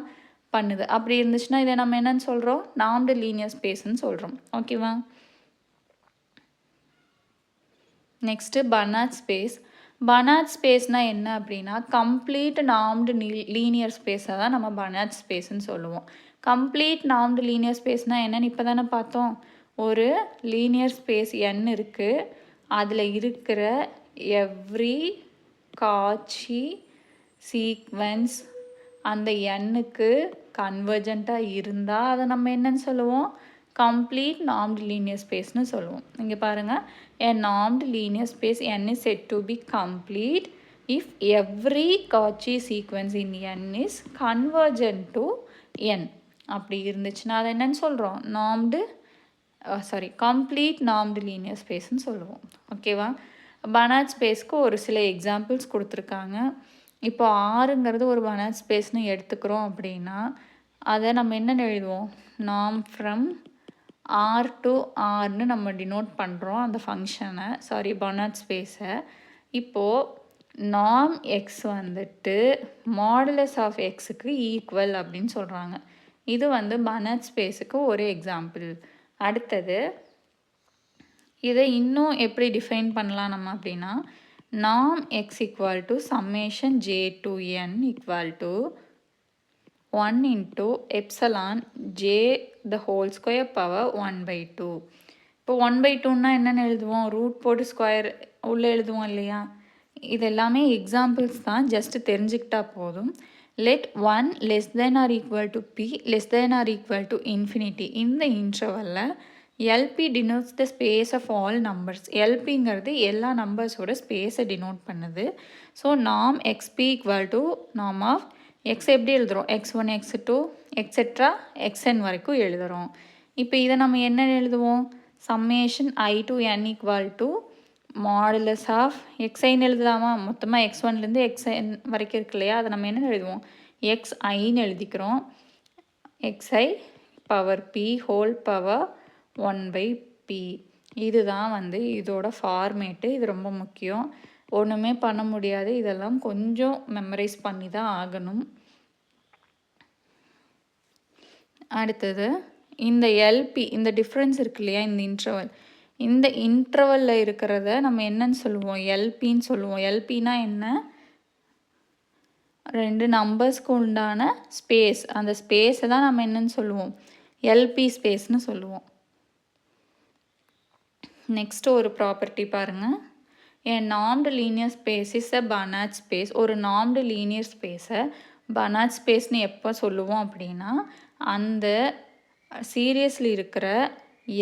பண்ணுது. அப்படி இருந்துச்சுன்னா இதை நம்ம என்னன்னு சொல்கிறோம், நாம்டு லீனியர் ஸ்பேஸ்ன்னு சொல்கிறோம். ஓகேவா. Next, Barnard space. பர்னாட் ஸ்பேஸ்னால் என்ன அப்படின்னா, கம்ப்ளீட் நாம்டு லீனியர் ஸ்பேஸை தான் நம்ம பர்னாட் ஸ்பேஸ்ன்னு சொல்லுவோம். கம்ப்ளீட் நாம்டு லீனியர் ஸ்பேஸ்னால் என்னென்னு இப்போ தானே பார்த்தோம், ஒரு லீனியர் ஸ்பேஸ் n இருக்குது, அதில் இருக்கிற எவ்ரி காட்சி சீக்வென்ஸ் அந்த எண்ணுக்கு கன்வர்ஜெண்ட்டாக இருந்தால் அதை நம்ம என்னன்னு சொல்லுவோம், கம்ப்ளீட் நார்ம்டு லீனியர் ஸ்பேஸ்னு சொல்லுவோம். இங்கே பாருங்கள், a normed linear space n is said to be complete if every Cauchy sequence in n is convergent to n. அப்படி இருந்துச்சுன்னா அதை என்னன்னு சொல்கிறோம், கம்ப்ளீட் நார்ம்டு லீனியர் ஸ்பேஸ்ன்னு சொல்லுவோம். ஓகேவா. பர்னாட் ஸ்பேஸ்க்கு ஒரு சில எக்ஸாம்பிள்ஸ் கொடுத்துருக்காங்க. இப்போ ஆறுங்கிறது ஒரு பர்னாட் ஸ்பேஸ்னு எடுத்துக்கிறோம் அப்படின்னா அதை நம்ம என்னென்னு எழுதுவோம், நாம் ஃப்ரம் ஆர் டு ஆர்னு நம்ம டினோட் பண்ணுறோம் அந்த ஃபங்க்ஷனை, பர்னாட் ஸ்பேஸை. இப்போது நாம் எக்ஸ் வந்துட்டு மாடுலஸ் ஆஃப் எக்ஸுக்கு ஈக்குவல் அப்படின்னு சொல்கிறாங்க. இது வந்து பர்னாட் ஸ்பேஸுக்கு ஒரு எக்ஸாம்பிள். அடுத்தது, இதை இன்னும் எப்படி டிஃபைன் பண்ணலாம் நம்ம அப்படின்னா, நாம் X equal to summation J to n equal to 1 into epsilon J the whole square power 1/2. இப்போ 1/2ன்னா என்னென்னு எழுதுவோம், ரூட் போட்டு ஸ்கொயர் உள்ளே எழுதுவோம் இல்லையா. இது எல்லாமே எக்ஸாம்பிள்ஸ் தான், ஜஸ்ட்டு தெரிஞ்சுக்கிட்டா போதும். let 1 less than or equal to p less than or equal to infinity இந்த இன்டர்வலில் LP denotes the space of all numbers. LPங்கிறது எல்லா நம்பர்ஸோட ஸ்பேஸை டினோட் பண்ணுது. ஸோ நாம் XP equal to நாம் ஆஃப் எக்ஸ் எப்படி எழுதுகிறோம், x1 x2 எக்ஸெட்ரா xn வரைக்கும் எழுதுகிறோம். இப்போ இதை நம்ம என்ன எழுதுவோம், summation I to n equal to modulus of xiன்னு எழுதலாமா, மொத்தமாக x1லேருந்து xn வரைக்கும் இருக்கு இல்லையா, அதை நம்ம என்ன எழுதுவோம், xiன்னு எழுதிக்கிறோம். xi power p whole power 1/p. இதுதான் வந்து இதோட ஃபார்மேட்டு. இது ரொம்ப முக்கியம், ஒன்றுமே பண்ண முடியாது, இதெல்லாம் கொஞ்சம் மெமரைஸ் பண்ணி தான் ஆகணும். அடுத்தது, இந்த எல்பி இந்த டிஃப்ரென்ஸ் இருக்கு இல்லையா, இந்த இன்டர்வலில் இருக்கிறத நம்ம என்னன்னு சொல்லுவோம், எல்பின்னு சொல்லுவோம். எல்பினா என்ன, ரெண்டு நம்பர்ஸ்க்கு உண்டான ஸ்பேஸ், அந்த ஸ்பேஸை தான் நம்ம என்னன்னு சொல்லுவோம், எல்பி ஸ்பேஸ்னு சொல்லுவோம். நெக்ஸ்ட்டு ஒரு ப்ராப்பர்ட்டி பாருங்கள். A normed linear space is a Banach space. ஒரு normed linear space-ஐ Banach space-னு எப்போ சொல்லுவோம் அப்படின்னா, அந்த சீரியஸில் இருக்கிற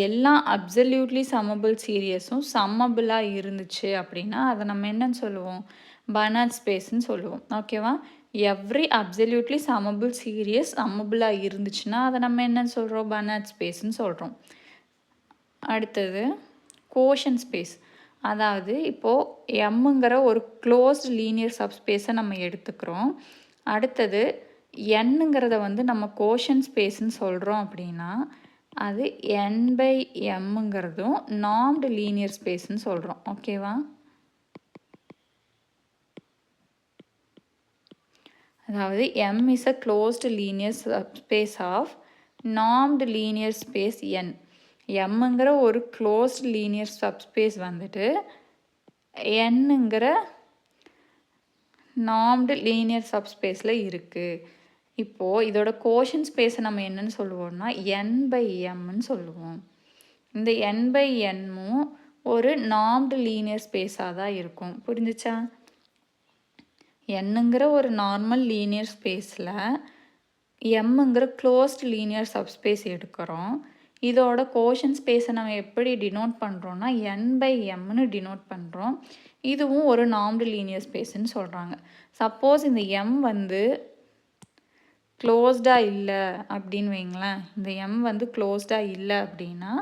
எல்லா அப்சல்யூட்லி சம்மபிள் சீரியஸும் சம்மபிளாக இருந்துச்சு அப்படின்னா அதை நம்ம என்னன்னு சொல்லுவோம்? Banach ஸ்பேஸ்ன்னு சொல்லுவோம். ஓகேவா? எவ்ரி அப்சல்யூட்லி சம்மபிள் சீரியஸ் சம்மபிளாக இருந்துச்சுன்னா அதை நம்ம என்னன்னு சொல்கிறோம்? Banach ஸ்பேஸ்ன்னு சொல்கிறோம். அடுத்தது கோஷன் ஸ்பேஸ். அதாவது இப்போது எம்முங்கிற ஒரு க்ளோஸ்ட் லீனியர் சப்ஸ்பேஸை நம்ம எடுத்துக்கிறோம். அடுத்தது என்னங்கிறத வந்து நம்ம கோஷன் ஸ்பேஸ்ன்னு சொல்கிறோம் அப்படின்னா அது என் பை எம்முங்கிறதும் நார்ம்டு லீனியர் ஸ்பேஸ்ன்னு சொல்கிறோம். ஓகேவா? அதாவது M is a closed linear subspace of normed linear space N. எம்முங்கிற ஒரு க்ளோஸ்ட் லீனியர் சப்ஸ்பேஸ் வந்துட்டு என்னங்கிற நார்ம்டு லீனியர் சப்ஸ்பேஸில் இருக்குது. இப்போது இதோட கோஷன் ஸ்பேஸை நம்ம என்னன்னு சொல்லுவோம்னா என் பை எம்னு சொல்லுவோம். இந்த என் பை என்மும் ஒரு நார்ம்டு லீனியர் ஸ்பேஸாக தான் இருக்கும். புரிஞ்சிச்சா? என்னங்கிற ஒரு நார்மல் லீனியர் ஸ்பேஸில் எம்முங்கிற க்ளோஸ்ட் லீனியர் சப்ஸ்பேஸ் எடுக்கிறோம். இதோட கோஷன் ஸ்பேஸை நம்ம எப்படி டினோட் பண்ணுறோன்னா என் பை எம்னு டினோட் பண்ணுறோம். இதுவும் ஒரு நார்ம்டு லீனியர் ஸ்பேஸ்ன்னு சொல்கிறாங்க. சப்போஸ் இந்த எம் வந்து க்ளோஸ்டாக இல்லை அப்படின்னு வைங்களேன். இந்த எம் வந்து க்ளோஸ்டாக இல்லை அப்படின்னா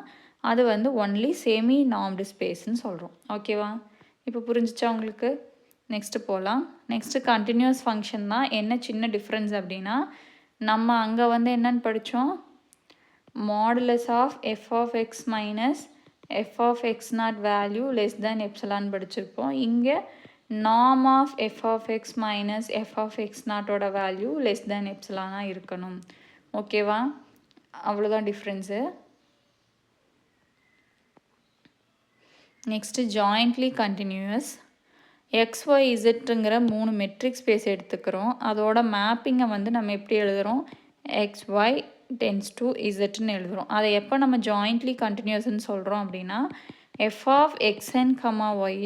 அது வந்து ஒன்லி செமி நார்ம்டு ஸ்பேஸ்ன்னு சொல்கிறோம். ஓகேவா? இப்போ புரிஞ்சிச்சா உங்களுக்கு? நெக்ஸ்ட்டு போகலாம். நெக்ஸ்ட்டு கண்டினியூஸ் ஃபங்க்ஷன் தான். என்ன சின்ன டிஃப்ரென்ஸ் அப்படின்னா நம்ம அங்கே வந்து என்னென்னு படித்தோம்? Modulus of f of X minus f of x naught value less than epsilon படிச்சிருப்போம். இங்கே norm of f of x minus f of x நாட்டோட வேல்யூ லெஸ் தேன் எப்சிலானாக இருக்கணும். ஓகேவா? அவ்வளோதான் டிஃப்ரென்ஸு. Next jointly continuous. XYZங்கிற 3 மெட்ரிக் ஸ்பேஸ் எடுத்துக்கிறோம். அதோட மேப்பிங்கை வந்து நம்ம எப்படி எழுதுகிறோம்? XY டென்ஸ் டு இசட்னு எழுதுகிறோம். அதை எப்போ நம்ம ஜாயிண்ட்லி கண்டினியூஸ்ன்னு சொல்கிறோம் அப்படின்னா f of xn,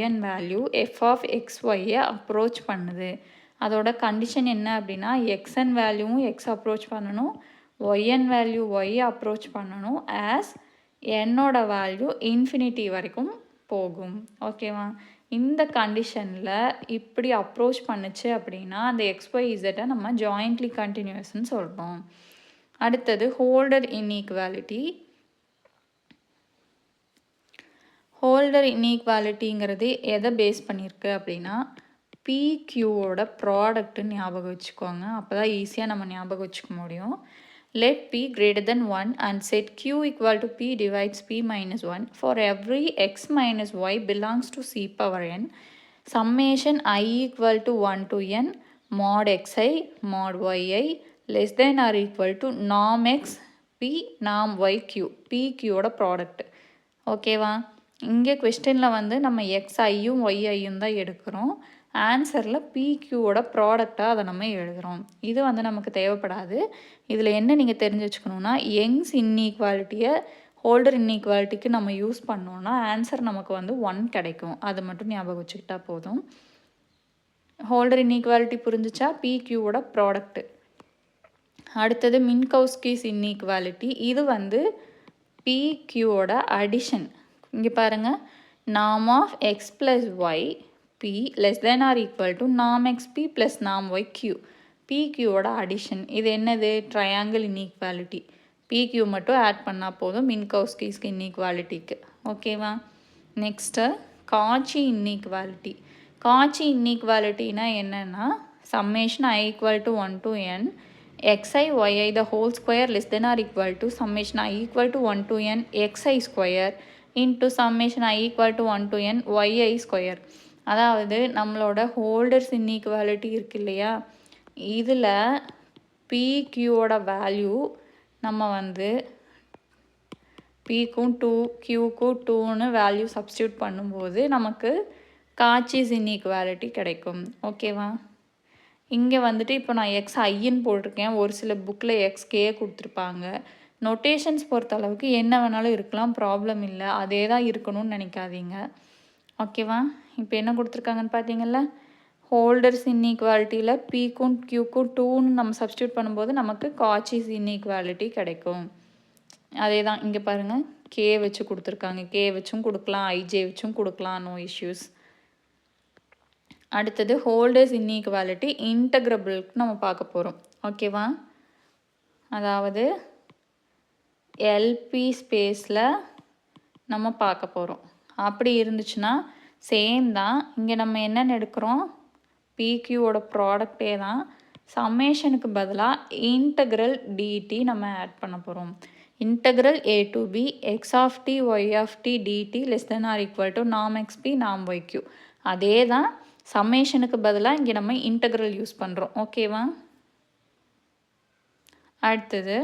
yn value f of xyயை அப்ரோச் பண்ணுது. அதோட கண்டிஷன் என்ன அப்படின்னா xn வேல்யூவும் x அப்ரோச் பண்ணணும், yn வேல்யூ y அப்ரோச் பண்ணணும், ஆஸ் என்னோட வேல்யூ இன்ஃபினிட்டி வரைக்கும் போகும். ஓகேவா? இந்த கண்டிஷனில் இப்படி அப்ரோச் பண்ணுச்சு அப்படின்னா அந்த xyzஐ நம்ம ஜாயிண்ட்லி கண்டினியூஸ்ன்னு சொல்கிறோம். அடுத்தது ஹோல்டர் இன்ஈக்வாலிட்டி. ஹோல்டர் இன்ஈக்வாலிட்டிங்கிறது எதை பேஸ் பண்ணியிருக்கு அப்படின்னா PQவோட ப்ராடக்ட்டுன்னு ஞாபகம் வச்சுக்கோங்க. அப்போ தான் ஈஸியாக நம்ம ஞாபகம் வச்சுக்க முடியும். Let P greater than 1 and set Q equal to P divides P minus 1 for every x minus y belongs to C power n. Summation I equal to 1 to n mod xi mod yi less than or equal to norm x P norm y Q. PQவோட product. ஓகேவா? இங்கே கொஸ்டினில் வந்து நம்ம XIயும் YIயும் தான் எடுக்கிறோம். ஆன்சரில் PQவோட ப்ராடக்டாக அதை நம்ம எழுதுகிறோம். இது வந்து நமக்கு தேவைப்படாது. இதில் என்ன நீங்கள் தெரிஞ்சு வச்சுக்கணுன்னா யங்ஸ் இன்ஈக்வாலிட்டியை ஹோல்டர் இன்ஈக்வாலிட்டிக்கு நம்ம யூஸ் பண்ணோன்னா ஆன்சர் நமக்கு வந்து 1 கிடைக்கும். அது மட்டும் ஞாபகம் வச்சுக்கிட்டா போதும். ஹோல்டர் இன்ஈக்வாலிட்டி புரிஞ்சிச்சா? PQவோட ப்ராடக்ட்டு. அடுத்தது மின்கௌஸ்கிஸ் இன்ஈக்வாலிட்டி. இது வந்து PQவோட அடிஷன். இங்கே பாருங்கள், norm of x plus y p less than or equal to norm x p plus norm y q. PQவோட அடிஷன். இது என்னது? Triangle inequality. PQ மட்டும் ஆட் பண்ணால் போதும் மின்கௌஸ்கிஸ் இன்ஈக்வாலிட்டிக்கு. ஓகேவா? நெக்ஸ்ட்டு காச்சி இன்ஈக்வாலிட்டி. காச்சி இன்ஈக்வாலிட்டினா என்னென்னா summation I equal to 1 to n xi yi the whole square less than or equal to summation I equal to 1 to n xi square into summation I equal to 1 to n yi square. அதாவது நம்மளோட holders இன்ஈக்வாலிட்டி இருக்கு இல்லையா, இதில் PQவோட value நம்ம வந்து Pக்கும் 2 Qக்கும் 2ன்னு value substitute பண்ணும்போது நமக்கு Cauchy's இன்ஈக்வாலிட்டி கிடைக்கும். ஓகேவா? இங்கே வந்துட்டு இப்போ நான் XIன்னு போட்டிருக்கேன். ஒரு சில புக்கில் XK கொடுத்துருப்பாங்க. நொட்டேஷன்ஸ் பொறுத்த அளவுக்கு என்ன வேணாலும் இருக்கலாம், ப்ராப்ளம் இல்லை, அதே தான் இருக்கணும்னு நினைக்காதீங்க. ஓகேவா? இப்போ என்ன கொடுத்துருக்காங்கன்னு பார்த்தீங்கல்ல, ஹோல்டர்ஸ் இன்இக்வாலிட்டியில் பிக்கும் கியூக்கும் 2ன்னு நம்ம சப்ஸ்டியூட் பண்ணும்போது நமக்கு காச்சிஸ் இன்இக்வாலிட்டி கிடைக்கும். அதே தான் இங்கே பாருங்கள், கே வச்சு கொடுத்துருக்காங்க. கே வச்சும் கொடுக்கலாம், ஐஜே வச்சும் கொடுக்கலாம், நோ இஷ்யூஸ். அடுத்தது ஹோல்டர்ஸ் இன்இக்வாலிட்டி இன்டகிரபிளுக்கு நம்ம பார்க்க போகிறோம். ஓகேவா? அதாவது எல்பி ஸ்பேஸில் நம்ம பார்க்க போகிறோம். அப்படி இருந்துச்சுன்னா சேம் தான். இங்கே நம்ம என்னென்னு எடுக்கிறோம், பிக்யூவோட ப்ராடக்டே தான். சம்மேஷனுக்கு பதிலாக இன்டகிரல் டிடி நம்ம ஆட் பண்ண போகிறோம். integral a to b x of t y of t dt less than or equal to norm xp norm yq. அதே தான் சம்மேஷனுக்கு பதிலாக இங்கே நம்ம இன்டகிரல் யூஸ் பண்ணுறோம். ஓகேவா? அடுத்தது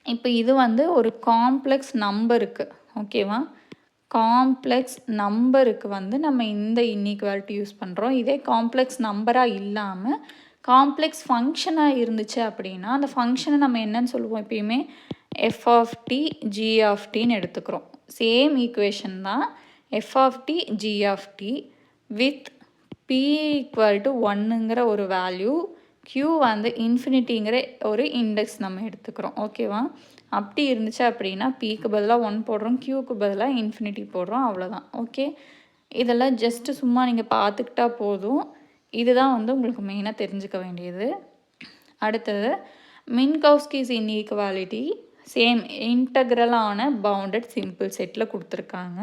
இப்போ இது வந்து ஒரு காம்ப்ளெக்ஸ் நம்பருக்கு, ஓகேவா, காம்ப்ளெக்ஸ் நம்பருக்கு வந்து நம்ம இந்த இன்இக்வாலிட்டி யூஸ் பண்ணுறோம். இதே காம்ப்ளெக்ஸ் நம்பராக இல்லாமல் காம்ப்ளெக்ஸ் ஃபங்க்ஷனாக இருந்துச்சு அப்படின்னா அந்த ஃபங்க்ஷனை நம்ம என்னன்னு சொல்லுவோம், எப்பயுமே f of t g of டின்னு எடுத்துக்கிறோம். சேம் ஈக்குவேஷன் தான், f of t g of t with p equal to 1ங்கிற ஒரு வேல்யூ, க்யூ வந்து இன்ஃபினிட்டிங்கிற ஒரு இண்டெக்ஸ் நம்ம எடுத்துக்கிறோம். ஓகேவா? அப்படி இருந்துச்சு அப்படின்னா பிக்கு பதிலாக 1 போடுறோம், க்யூக்கு பதிலாக இன்ஃபினிட்டி போடுறோம், அவ்வளோதான். ஓகே, இதெல்லாம் ஜஸ்ட்டு சும்மா நீங்கள் பார்த்துக்கிட்டா போதும். இதுதான் வந்து உங்களுக்கு மெயினாக தெரிஞ்சுக்க வேண்டியது. அடுத்தது மின்கவுஸ்கிஸ் இன்இக்வாலிட்டி சேம் இன்டகிரலான பவுண்டட் சிம்பிள் செட்டில் கொடுத்துருக்காங்க.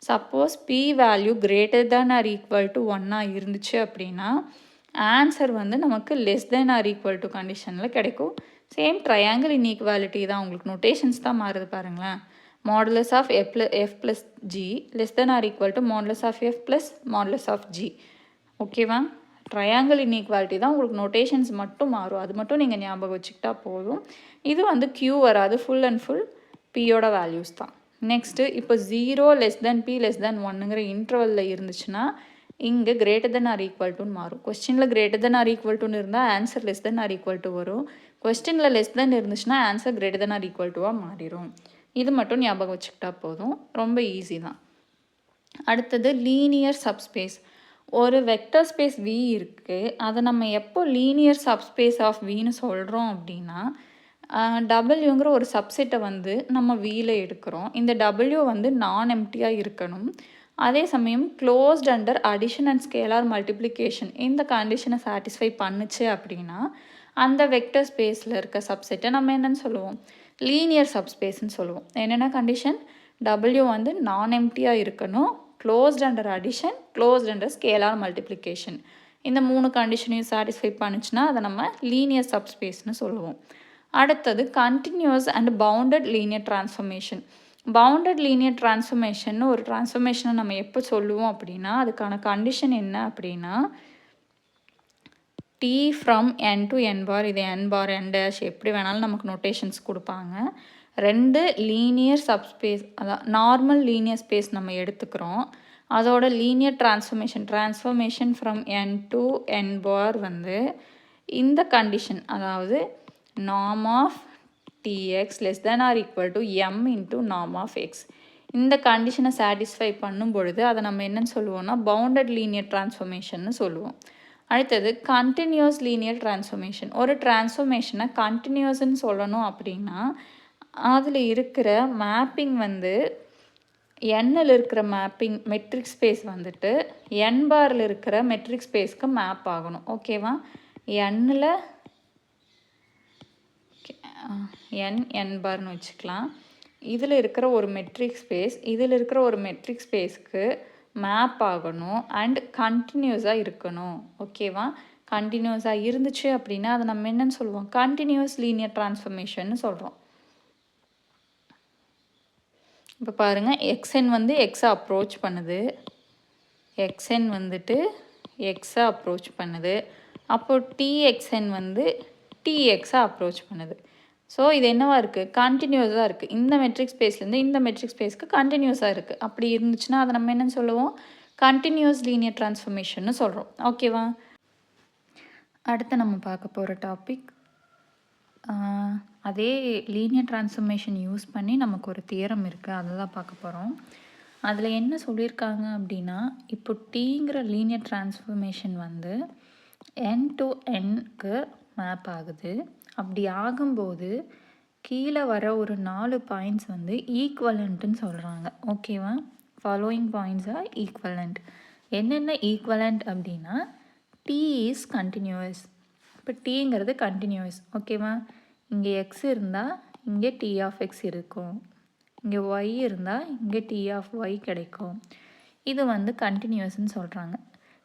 Suppose p value greater than or equal to 1ஆக இருந்துச்சு அப்படின்னா ஆன்சர் வந்து நமக்கு less than or equal to கண்டிஷனில் கிடைக்கும். சேம் ட்ரையாங்கிள் இன்இக்வாலிட்டி தான், உங்களுக்கு நோட்டேஷன்ஸ் தான் மாறுது பாருங்களேன். Modulus of f plus g less than or equal to modulus of f plus modulus of g. ஓகேவா? ட்ரையாங்கிள் இன்இக்வாலிட்டி தான், உங்களுக்கு நோட்டேஷன்ஸ் மட்டும் மாறும், அது மட்டும் நீங்கள் ஞாபகம் வச்சுக்கிட்டா போதும். இது வந்து க்யூ வராது, ஃபுல் அண்ட் ஃபுல் பியோட வேல்யூஸ் தான். நெக்ஸ்ட்டு இப்போ 0 less than p less than 1ங்கிற இன்டர்வலில் இருந்துச்சுன்னா இங்கே கிரேட்டர் தென் ஆர் ஈக்குவல் டுன்னு மாறும். கொஸ்டினில் கிரேட்டர் தென் ஆர் ஈக்குவல் டுன்னு இருந்தால் answer less than R equal to வரும். கொஸ்டினில் லெஸ் தென் இருந்துச்சுன்னா answer greater than R equal டுவாக மாறிடும். இது மட்டும் ஞாபகம் வச்சுக்கிட்டா போதும், ரொம்ப ஈஸி தான். அடுத்தது லீனியர் சப்ஸ்பேஸ். ஒரு வெக்டர் ஸ்பேஸ் V இருக்குது, அதை நம்ம எப்போ லீனியர் சப்ஸ்பேஸ் ஆஃப் Vன்னு சொல்கிறோம் அப்படின்னா டபிள்யூங்கிற ஒரு சப்செட்டை வந்து நம்ம Vயில் எடுக்கிறோம். இந்த டபிள்யூ வந்து நான் எம்டியாக இருக்கணும். அதே சமயம் closed under addition and scalar multiplication இந்த கண்டிஷனை சாட்டிஸ்ஃபை பண்ணுச்சு அப்படின்னா அந்த வெக்டர் ஸ்பேஸில் இருக்க சப்செட்டை நம்ம என்னென்னு சொல்லுவோம், லீனியர் சப்ஸ்பேஸ்ன்னு சொல்லுவோம். என்னென்ன கண்டிஷன், டபிள்யூ வந்து நான் எம்டியாக இருக்கணும், closed under addition, closed under scalar multiplication, இந்த 3 கண்டிஷனையும் சாட்டிஸ்ஃபை பண்ணுச்சுன்னா அதை நம்ம லீனியர் சப்ஸ்பேஸ்னு சொல்லுவோம். அடுத்தது continuous and bounded linear transformation. Bounded linear transformation ஒரு டிரான்ஸ்ஃபர்மேஷனை நம்ம எப்போ சொல்லுவோம் அப்படின்னா அதுக்கான கண்டிஷன் என்ன அப்படின்னா D from N to N பார், இது என் பார் என் டேஷ் எப்படி வேணாலும் நமக்கு நோட்டேஷன்ஸ் கொடுப்பாங்க. 2 லீனியர் சப்ஸ்பேஸ், அதான் நார்மல் லீனியர் ஸ்பேஸ் நம்ம எடுத்துக்கிறோம். அதோட linear transformation from N to N bar வந்து இந்த கண்டிஷன், அதாவது norm of tx less than or equal to m into norm of x, இந்த கண்டிஷனை சாட்டிஸ்ஃபை பண்ணும் பொழுது அதை நம்ம என்னன்னு சொல்லுவோம்னா பவுண்டட் லீனியர் டிரான்ஸ்ஃபர்மேஷன்னு சொல்லுவோம். அடுத்தது கண்டினியூஸ் லீனியர் டிரான்ஸ்ஃபர்மேஷன். ஒரு டிரான்ஸ்ஃபர்மேஷனை கண்டினியூஸ்ன்னு சொல்லணும் அப்படின்னா அதில் இருக்கிற மேப்பிங் வந்து எண்ணில் இருக்கிற மேப்பிங் மெட்ரிக் ஸ்பேஸ் வந்துட்டு என் பாரில் இருக்கிற மெட்ரிக் ஸ்பேஸ்க்கு மேப் ஆகணும். ஓகேவா? எண்ணில் என் பார்னு வச்சுக்கலாம். இதில் இருக்கிற ஒரு மெட்ரிக் ஸ்பேஸ் இதில் இருக்கிற ஒரு மெட்ரிக் ஸ்பேஸ்க்கு மேப் ஆகணும் அண்ட் கண்டினியூஸாக இருக்கணும். ஓகேவா? கண்டினியூஸாக இருந்துச்சு அப்படின்னா அதை நம்ம என்னன்னு சொல்லுவோம், கண்டினியூஸ் லீனியர் டிரான்ஸ்ஃபர்மேஷன்னு சொல்கிறோம். இப்போ பாருங்கள், எக்ஸ்என் வந்து எக்ஸை அப்ரோச் பண்ணுது, எக்ஸ்என் வந்துட்டு எக்ஸை அப்ரோச் பண்ணுது, அப்போது டிஎக்ஸ்என் வந்து டிஎக்ஸை அப்ரோச் பண்ணுது. ஸோ இது என்னவா இருக்குது, கண்டினியூஸாக இருக்குது. இந்த மெட்ரிக் ஸ்பேஸ்லேருந்து இந்த மெட்ரிக் ஸ்பேஸ்க்கு கண்டினியூஸாக இருக்குது. அப்படி இருந்துச்சுன்னா அதை நம்ம என்னென்னு சொல்லுவோம், கண்டினியூஸ் லீனியர் டிரான்ஸ்ஃபர்மேஷன்னு சொல்கிறோம். ஓகேவா? அடுத்து நம்ம பார்க்க போகிற டாபிக் அதே லீனியர் டிரான்ஸ்ஃபர்மேஷன் யூஸ் பண்ணி நமக்கு ஒரு தியரம் இருக்குது, அதை தான் பார்க்க போகிறோம். அதில் என்ன சொல்லியிருக்காங்க அப்படின்னா, இப்போ டீங்கிற லீனியர் டிரான்ஸ்ஃபர்மேஷன் வந்து என் டு என்க்கு மேப் ஆகுது. அப்படி ஆகும்போது கீழே வர ஒரு 4 பாயிண்ட்ஸ் வந்து ஈக்குவலண்ட்டுன்னு சொல்கிறாங்க. ஓகேவா? Following points are equivalent. என்னென்ன ஈக்குவலண்ட் அப்படின்னா, டி இஸ் கண்டினியூவஸ். இப்போ டீங்கிறது கண்டினியூவஸ். ஓகேவா? இங்கே எக்ஸ் இருந்தால் இங்கே டி ஆஃப் எக்ஸ் இருக்கும், இங்கே ஒய் இருந்தால் இங்கே டி ஆஃப் ஒய் கிடைக்கும். இது வந்து கண்டினியூவஸ்ன்னு சொல்கிறாங்க.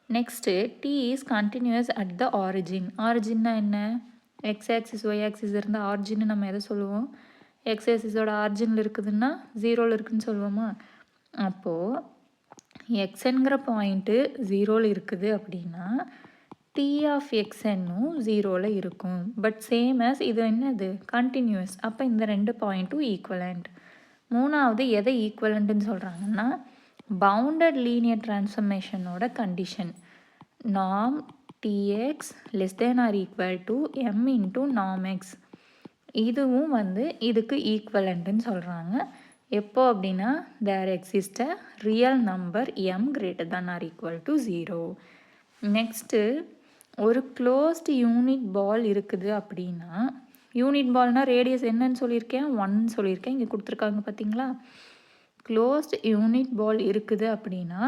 Next T is continuous at the origin. ஆரிஜின்னா என்ன? எக்ஸ் ஆக்சிஸ் ஒய் ஆக்சிஸ் இருந்தால் ஆரிஜின்னு நம்ம எதை சொல்லுவோம்? எக்ஸ் ஆக்சிஸோட ஆரிஜினில் இருக்குதுன்னா 0ல் இருக்குதுன்னு சொல்லுவோமா? அப்போது எக்ஸுங்கிற பாயிண்ட்டு 0ல் இருக்குது அப்படின்னா டி ஆஃப் எக்ஸ்ன்னும் 0ல் இருக்கும். பட் சேம் ஆஸ் இது என்னது? கண்டினியூவஸ். அப்போ இந்த 2 பாயிண்ட்டும் ஈக்குவலண்ட். மூணாவது எதை ஈக்குவலண்ட்டுன்னு சொல்கிறாங்கன்னா, பவுண்டட் லீனியர் டிரான்ஸ்ஃபர்மேஷனோட condition norm T x less than or equal to M into norm x. இதுவும் வந்து இதுக்கு ஈக்குவலண்ட்டுன்னு சொல்கிறாங்க. எப்போ அப்படின்னா, there exist a real number M greater than or equal to 0. Next ஒரு க்ளோஸ்டு யூனிட் பால் இருக்குது அப்படின்னா, யூனிட் பால்னால் ரேடியஸ் என்னன்னு சொல்லியிருக்கேன்? 1 சொல்லியிருக்கேன். இங்கே கொடுத்துருக்காங்க பார்த்தீங்களா? க்ளோஸ்டு யூனிட் பால் இருக்குது அப்படின்னா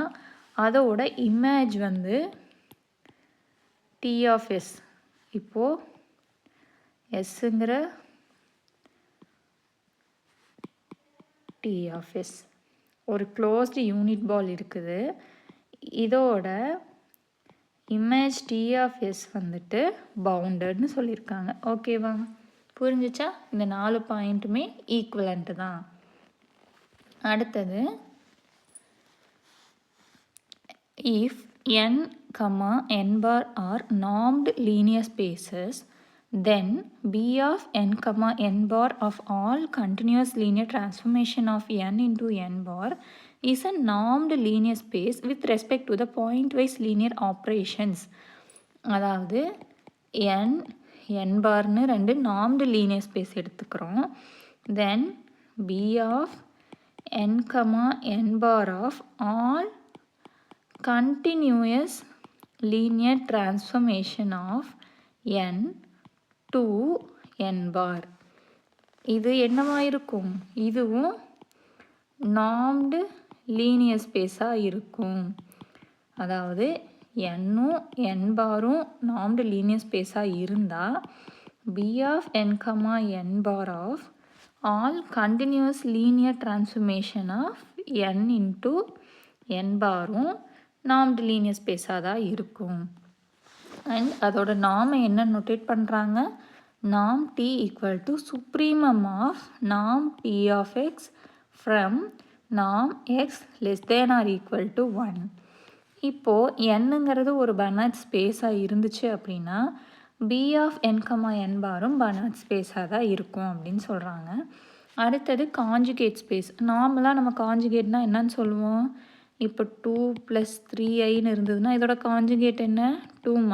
அதோட இமேஜ் வந்து டி ஆஃப் எஸ். இப்போது எஸ்ஸுங்கிற டி ஆஃப் எஸ் ஒரு க்ளோஸ்டு யூனிட் பால் இருக்குது. இதோட இமேஜ் டி ஆஃப் எஸ் வந்துட்டு பவுண்டட்னு சொல்லியிருக்காங்க. ஓகேவா? புரிஞ்சிச்சா? இந்த 4 பாயிண்ட்டுமே ஈக்குவலண்ட்டு தான். அடுத்தது, if N comma N bar are normed linear spaces then b of n comma n bar of all continuous linear transformation of n into n bar is a normed linear space with respect to the pointwise linear operations. அதாவது n பார்னு 2 normed linear space எடுத்துக்கிறோம். தென் b of n comma n bar of all continuous linear transformation of n to n bar. இது என்னவா இருக்கும்? இதுவும் normed linear ஸ்பேஸாக இருக்கும். அதாவது என்னும் n பாரும் நார்ம்டு லீனியர் ஸ்பேஸாக இருந்தால் b of n comma n bar of all continuous linear transformation of n into n பாரும் நார்ம்டு லீனியர் ஸ்பேஸாக தான் இருக்கும். அண்ட் அதோட நார்மை என்ன நோட்டேட் பண்ணுறாங்க? Norm T equal to supremum of norm T of x from norm x less than or equal to 1. இப்போது என்னங்கிறது ஒரு பர்னாட் ஸ்பேஸாக இருந்துச்சு அப்படின்னா B of n comma n பாரும் பர்னாட் ஸ்பேஸாக தான் இருக்கும் அப்படின்னு சொல்கிறாங்க. அடுத்தது காஞ்சுகேட் ஸ்பேஸ். நார்மலாக நம்ம காஞ்சுகேட்னால் என்னன்னு சொல்லுவோம்? இப்போ 2 + 3iன்னு இருந்ததுன்னா இதோட காஞ்சுகேட் என்ன? 2 -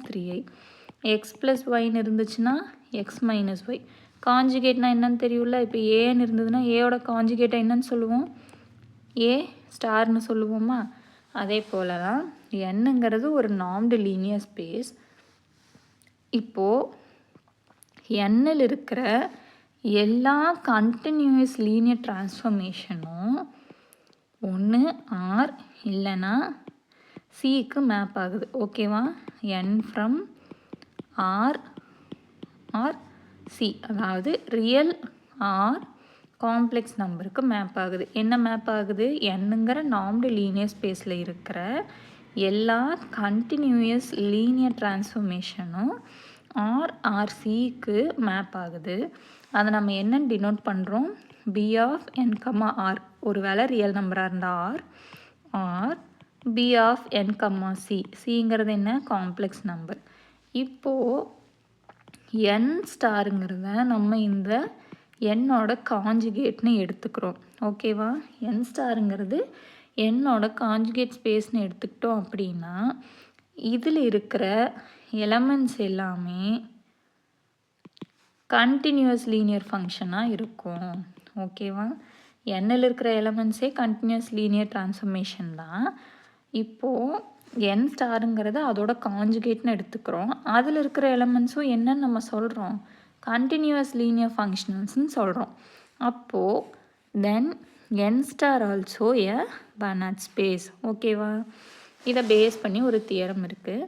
3i. எக்ஸ் ப்ளஸ் ஒய்ன்னு இருந்துச்சுன்னா எக்ஸ் மைனஸ் ஒய். காஞ்சுகேட்னா என்னன்னு தெரியும்ல? இப்போ ஏன்னு இருந்ததுன்னா ஏயோட காஞ்சுகேட்டை என்னன்னு சொல்லுவோம்? ஏ ஸ்டார்னு சொல்லுவோமா? அதே போல் தான் என்னங்கிறது ஒரு நார்ம்டு லீனியர் ஸ்பேஸ். இப்போது எண்ணில் இருக்கிற எல்லா கண்டினியூஸ் லீனியர் டிரான்ஸ்ஃபர்மேஷனும் ஒன்று ஆர் இல்லைன்னா சிக்கு மேப் ஆகுது. ஓகேவா? என் ஃப்ரம் ஆர் ஆர் சி, அதாவது ரியல் ஆர் காம்ப்ளெக்ஸ் நம்பருக்கு மேப் ஆகுது. என்ன மேப் ஆகுது? என்னங்கிற நார்ம்டு லீனியர் ஸ்பேஸில் இருக்கிற எல்லா கண்டினியூயஸ் லீனியர் டிரான்ஸ்ஃபர்மேஷனும் ஆர்சிக்கு மேப் ஆகுது. அதை நம்ம என்னன்னு டினோட் பண்ணுறோம்? B of N comma R. ஒரு வேளை ரியல் நம்பராக இருந்தால் R B of N comma C. சிங்கிறது என்ன? Complex number. இப்போது என் ஸ்டாருங்கிறத நம்ம இந்த என்னோட காஞ்சுகேட்னு எடுத்துக்கிறோம். ஓகேவா? என் ஸ்டாருங்கிறது என்னோட காஞ்சுகேட் ஸ்பேஸ்னு எடுத்துக்கிட்டோம் அப்படின்னா இதில் இருக்கிற எலமெண்ட்ஸ் எல்லாமே கண்டினியூஸ் லீனியர் ஃபங்க்ஷனாக இருக்கும். ஓகேவா? எண்ணில் இருக்கிற எலமெண்ட்ஸே கண்டினியூஸ் லீனியர் ட்ரான்ஸ்ஃபர்மேஷன் தான். இப்போது என் ஸ்டாருங்கிறது அதோட காஞ்சுகேட்னு எடுத்துக்கிறோம். அதில் இருக்கிற எலமெண்ட்ஸும் என்னன்னு நம்ம சொல்கிறோம், கண்டினியூஸ் லீனியர் ஃபங்க்ஷனல்ஸ்ன்னு சொல்கிறோம். அப்போது then N star also a Banach space. ஓகேவா? இதை பேஸ் பண்ணி ஒரு தியரம் இருக்குது.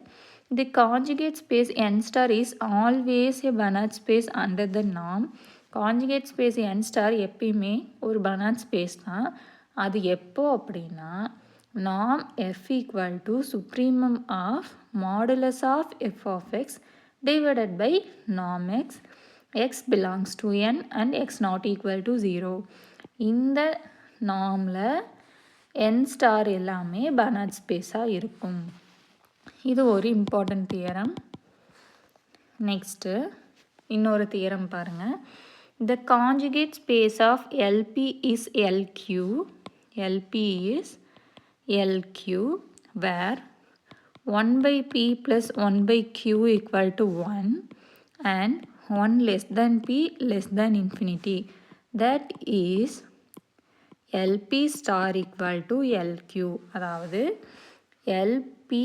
The conjugate space N star is always a Banach space under the norm. Conjugate space N star எப்பயுமே ஒரு பர்னாட் ஸ்பேஸ் தான். அது எப்போ அப்படின்னா norm f equal to supremum of modulus of f of x divided by norm x, x belongs to n and x not equal to 0. இந்த நார்மில் n star எல்லாமே Barnard ஸ்பேஸாக இருக்கும். இது ஒரு இம்பார்ட்டன்ட் தியரம். நெக்ஸ்ட்டு இன்னொரு தியரம் பாருங்கள். The conjugate space of LP is LQ. LP is LQ where 1 by P plus 1 by Q equal to 1 and 1 less than P less than infinity. That is LP star equal to LQ. அதாவது LP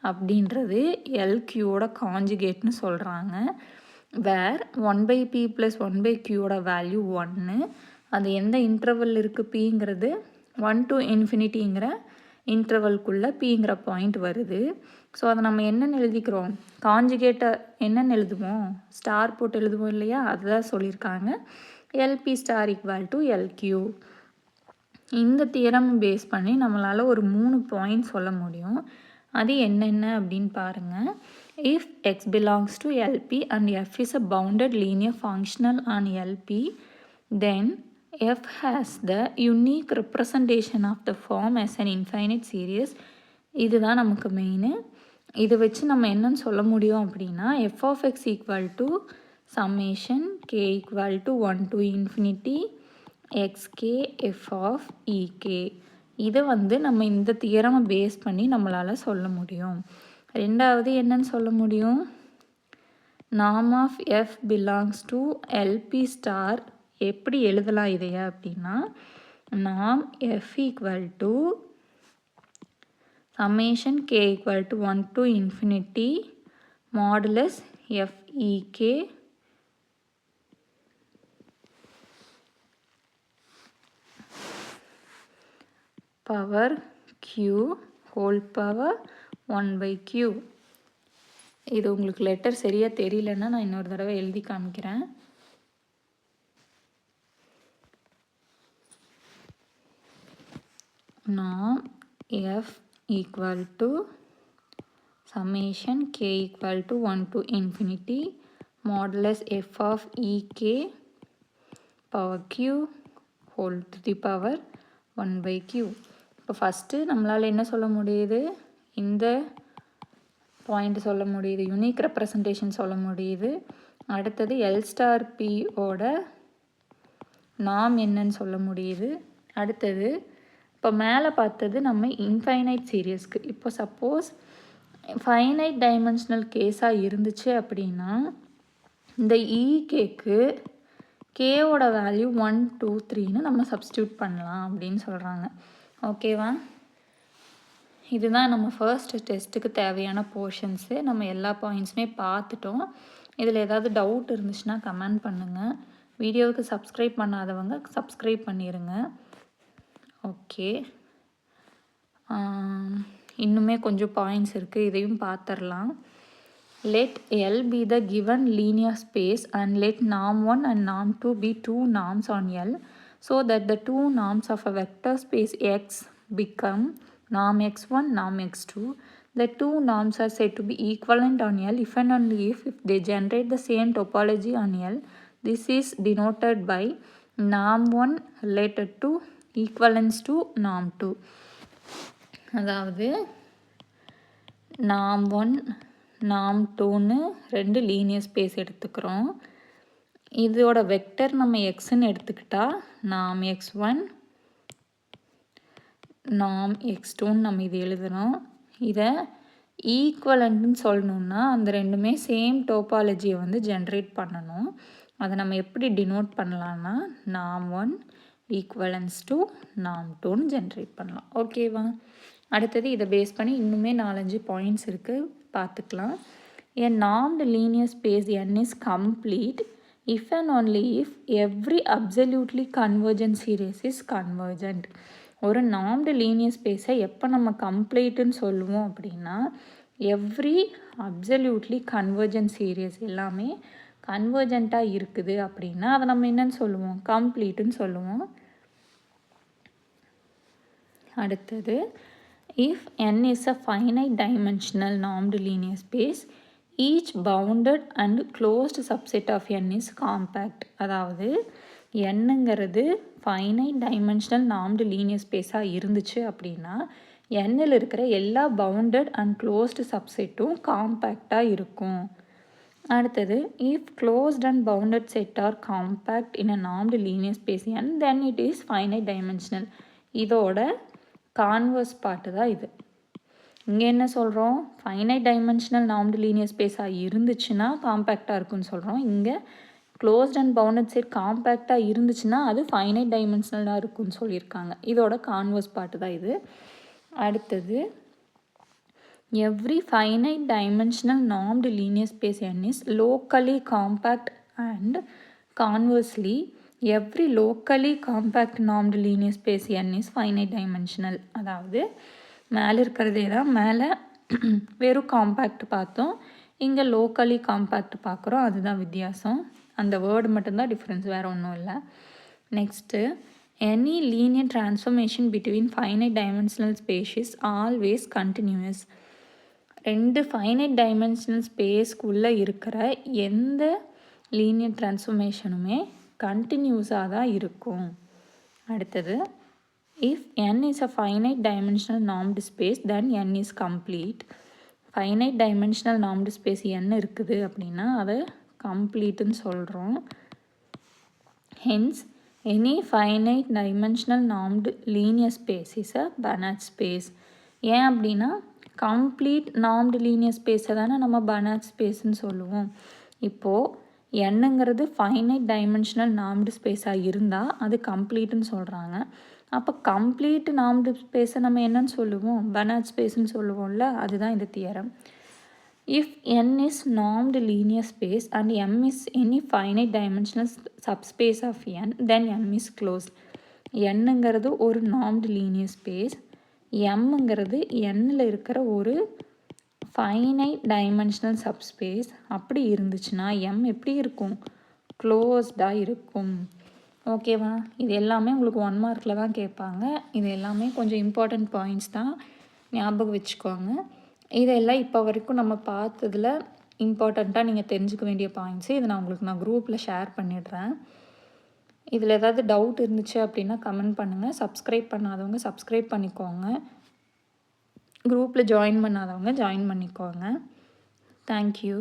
அப்படின்றது LQவோட காஞ்சுகேட்னு சொல்கிறாங்க. Where 1 by P plus 1 by Qவோட value 1. அது எந்த interval இருக்குது Pங்கிறது 1 to இன்ஃபினிட்டிங்கிற இன்டர்வல்குள்ளே Pங்கிற பாயிண்ட் வருது. ஸோ அதை நம்ம என்னென்னு எழுதிக்கிறோம், காஞ்சுகேட்டை என்னென்னு எழுதுவோம், ஸ்டார் போட்டு எழுதுவோம் இல்லையா, அதுதான் சொல்லியிருக்காங்க. LP star equal to LQ. இந்த தியரம் பேஸ் பண்ணி நம்மளால் ஒரு 3 பாயிண்ட் சொல்ல முடியும். அது என்னென்ன அப்படின்னு பாருங்கள். If x belongs to LP and f is a bounded linear functional on LP, then f has the unique representation of the form as an infinite series. இதுதான் நமக்கு மெயின். இதை வச்சு நம்ம என்னன்னு சொல்ல முடியும் அப்படின்னா f of x equal to summation k equal to 1 to infinity xk f of ek. இதை நம்ம இந்த தியரமை பேஸ் பண்ணி நம்மளால் சொல்ல முடியும். ரெண்டாவது என்னன்னு சொல்ல முடியும், norm of f belongs to LP star எப்படி எழுதலாம் இதையா அப்படின்னா norm f equal to summation k equal to 1 to infinity modulus f ek power q whole power 1 by q. இது உங்களுக்கு லெட்டர் சரியாக தெரியலன்னா நான் இன்னொரு தடவை எழுதி காமிக்கிறேன். norm f equal to summation k equal to 1 to infinity modulus f of ek power q whole to the power 1 by q. இப்போ ஃபஸ்ட்டு நம்மளால் என்ன சொல்ல முடியுது, இந்த பாயிண்ட் சொல்ல முடியுது, யூனிக் ரெப்ரசன்டேஷன் சொல்ல முடியுது. அடுத்தது எல் ஸ்டார் பியோட நாம் என்னன்னு சொல்ல முடியுது. அடுத்தது இப்போ மேலே பார்த்தது நம்ம இன்ஃபைனைட் சீரியஸ்க்கு. இப்போ சப்போஸ் ஃபைனைட் டைமென்ஷனல் கேஸாக இருந்துச்சு அப்படின்னா இந்த இகேக்கு கேவோட வேல்யூ 1 2 3ன்னு நம்ம சப்ஸ்டியூட் பண்ணலாம் அப்படின்னு சொல்கிறாங்க. ஓகேவா? இதுதான் நம்ம ஃபர்ஸ்ட் டெஸ்ட்டுக்கு தேவையான போர்ஷன்ஸு. நம்ம எல்லா பாயிண்ட்ஸுமே பார்த்துட்டோம். இதில் ஏதாவது டவுட் இருந்துச்சுன்னா கமெண்ட் பண்ணுங்கள். வீடியோவுக்கு சப்ஸ்கிரைப் பண்ணாதவங்க சப்ஸ்கிரைப் பண்ணிடுங்க. ஓகே, இன்னுமே கொஞ்சம் பாயிண்ட்ஸ் இருக்குது, இதையும் பார்த்துடலாம். Let L be the given linear space and let norm 1 and norm 2 be two norms on L so that the two norms of a vector space X become norm x1, norm x2. The two norms are said to be equivalent on L if and only if they generate the same topology on L. This is denoted by norm 1 related to equivalence to norm 2. அதாவது norm 1 norm 2ன்னு ரெண்டு linear space எடுத்துக்கிறோம். இதோட vector நம்ம எக்ஸ்ன்னு எடுத்துக்கிட்டால் norm x1 norm x2ன்னு நம்ம இது எழுதணும். இதை ஈக்குவலண்ட்டுன்னு சொல்லணுன்னா அந்த ரெண்டுமே சேம் டோபாலஜியை வந்து ஜென்ரேட் பண்ணணும். அதை நம்ம எப்படி டினோட் பண்ணலான்னா norm1 ஈக்குவலன்ஸ் டு norm2ன்னு ஜென்ரேட் பண்ணலாம். ஓகேவா? அடுத்தது இதை பேஸ் பண்ணி இன்னுமே 4-5 பாயிண்ட்ஸ் இருக்குது, பார்த்துக்கலாம். A normed linear space N is complete if and only if every absolutely convergent series is convergent. ஒரு நார்ம்டு லீனியர் ஸ்பேஸை எப்போ நம்ம கம்ப்ளீட்டுன்னு சொல்லுவோம் அப்படின்னா எவ்ரி அப்சல்யூட்லி கன்வர்ஜென்ட் சீரியஸ் எல்லாமே கன்வர்ஜெண்ட்டாக இருக்குது அப்படின்னா அதை நம்ம என்னன்னு சொல்லுவோம்? கம்ப்ளீட்டுன்னு சொல்லுவோம். அடுத்தது if n is a finite dimensional normed linear space each bounded and closed subset of n is compact. அதாவது என்னங்கிறது ஃபைனைட் டைமென்ஷனல் நார்ம்டு லீனியர் ஸ்பேஸாக இருந்துச்சு அப்படின்னா எண்ணில் இருக்கிற எல்லா பவுண்டட் அண்ட் க்ளோஸ்டு சப்செட்டும் காம்பேக்டாக இருக்கும். அடுத்தது if closed and bounded set are compact in a normed linear space n then it is finite dimensional. இதோட கான்வர்ஸ் பார்ட்டு தான் இது. இங்கே என்ன சொல்கிறோம்? ஃபைனைட் டைமென்ஷனல் நார்ம்டு லீனியர் ஸ்பேஸாக இருந்துச்சுன்னா காம்பேக்டாக இருக்குன்னு சொல்கிறோம். இங்கே க்ளோஸ்ட் அண்ட் பவுண்டட் செட் காம்பேக்டாக இருந்துச்சுன்னா அது ஃபைனைட் டைமென்ஷனலாக இருக்குன்னு சொல்லியிருக்காங்க. இதோட கான்வர்ஸ் பார்ட்டு தான் இது. அடுத்தது every finite dimensional normed linear space n is locally compact and conversely every locally compact normed linear space n is finite dimensional. அதாவது மேலே இருக்கிறதே தான், மேலே வெறும் காம்பேக்ட் பார்த்தோம், இங்கே லோக்கலி காம்பேக்ட் பார்க்குறோம், அதுதான் வித்தியாசம். அந்த வேர்டு மட்டும்தான் டிஃப்ரென்ஸ், வேறு ஒன்றும் இல்லை. Next any linear transformation between finite dimensional space is always continuous. ரெண்டு ஃபைனைட் டைமென்ஷனல் ஸ்பேஸ்க்குள்ளே இருக்கிற எந்த லீனியர் டிரான்ஸ்ஃபர்மேஷனுமே கண்டினியூஸாக தான் இருக்கும். அடுத்தது if n is a finite dimensional normed space then n is complete. finite dimensional normed space n இருக்குது அப்படின்னா அதை கம்ப்ளீட்டுன்னு சொல்கிறோம். hence any finite dimensional normed linear space is a Banach space. ஏன் அப்படின்னா கம்ப்ளீட் நார்ம்டு லீனியர் ஸ்பேஸை தானே நம்ம Banach ஸ்பேஸ்ன்னு சொல்லுவோம். இப்போது என்னங்கிறது ஃபைனைட் டைமென்ஷனல் நார்ம்டு ஸ்பேஸாக இருந்தால் அது கம்ப்ளீட்டுன்னு சொல்கிறாங்க. அப்போ கம்ப்ளீட் நார்ம்டு ஸ்பேஸை நம்ம என்னன்னு சொல்லுவோம்? Banach ஸ்பேஸ்ன்னு சொல்லுவோம்ல, அதுதான் இந்த theorem. If n is normed linear space and m is any finite dimensional subspace of n then m is closed. nங்கிறது ஒரு நார்ம்டு லீனியர் ஸ்பேஸ், mங்கிறது nல இருக்கிற ஒரு ஃபைனைட் டைமென்ஷனல் சப்ஸ்பேஸ். அப்படி இருந்துச்சுன்னா m எப்படி இருக்கும்? க்ளோஸ்டாக இருக்கும். ஓகேவா? இது எல்லாமே உங்களுக்கு 1 மார்க்கில் தான் கேட்பாங்க. இது எல்லாமே கொஞ்சம் இம்பார்ட்டண்ட் பாயிண்ட்ஸ் தான், ஞாபகம் வச்சுக்கோங்க. இதெல்லாம் இப்போ வரைக்கும் நம்ம பார்த்ததில் இம்பார்ட்டண்ட்டாக நீங்கள் தெரிஞ்சுக்க வேண்டிய பாயிண்ட்ஸு. இதை நான் குரூப்பில் ஷேர் பண்ணிடுறேன். இதில் ஏதாவது டவுட் இருந்துச்சு அப்படின்னா கமெண்ட் பண்ணுங்கள். சப்ஸ்கிரைப் பண்ணாதவங்க சப்ஸ்கிரைப் பண்ணிக்கோங்க. குரூப்பில் ஜாயின் பண்ணாதவங்க ஜாயின் பண்ணிக்கோங்க. தேங்க்யூ.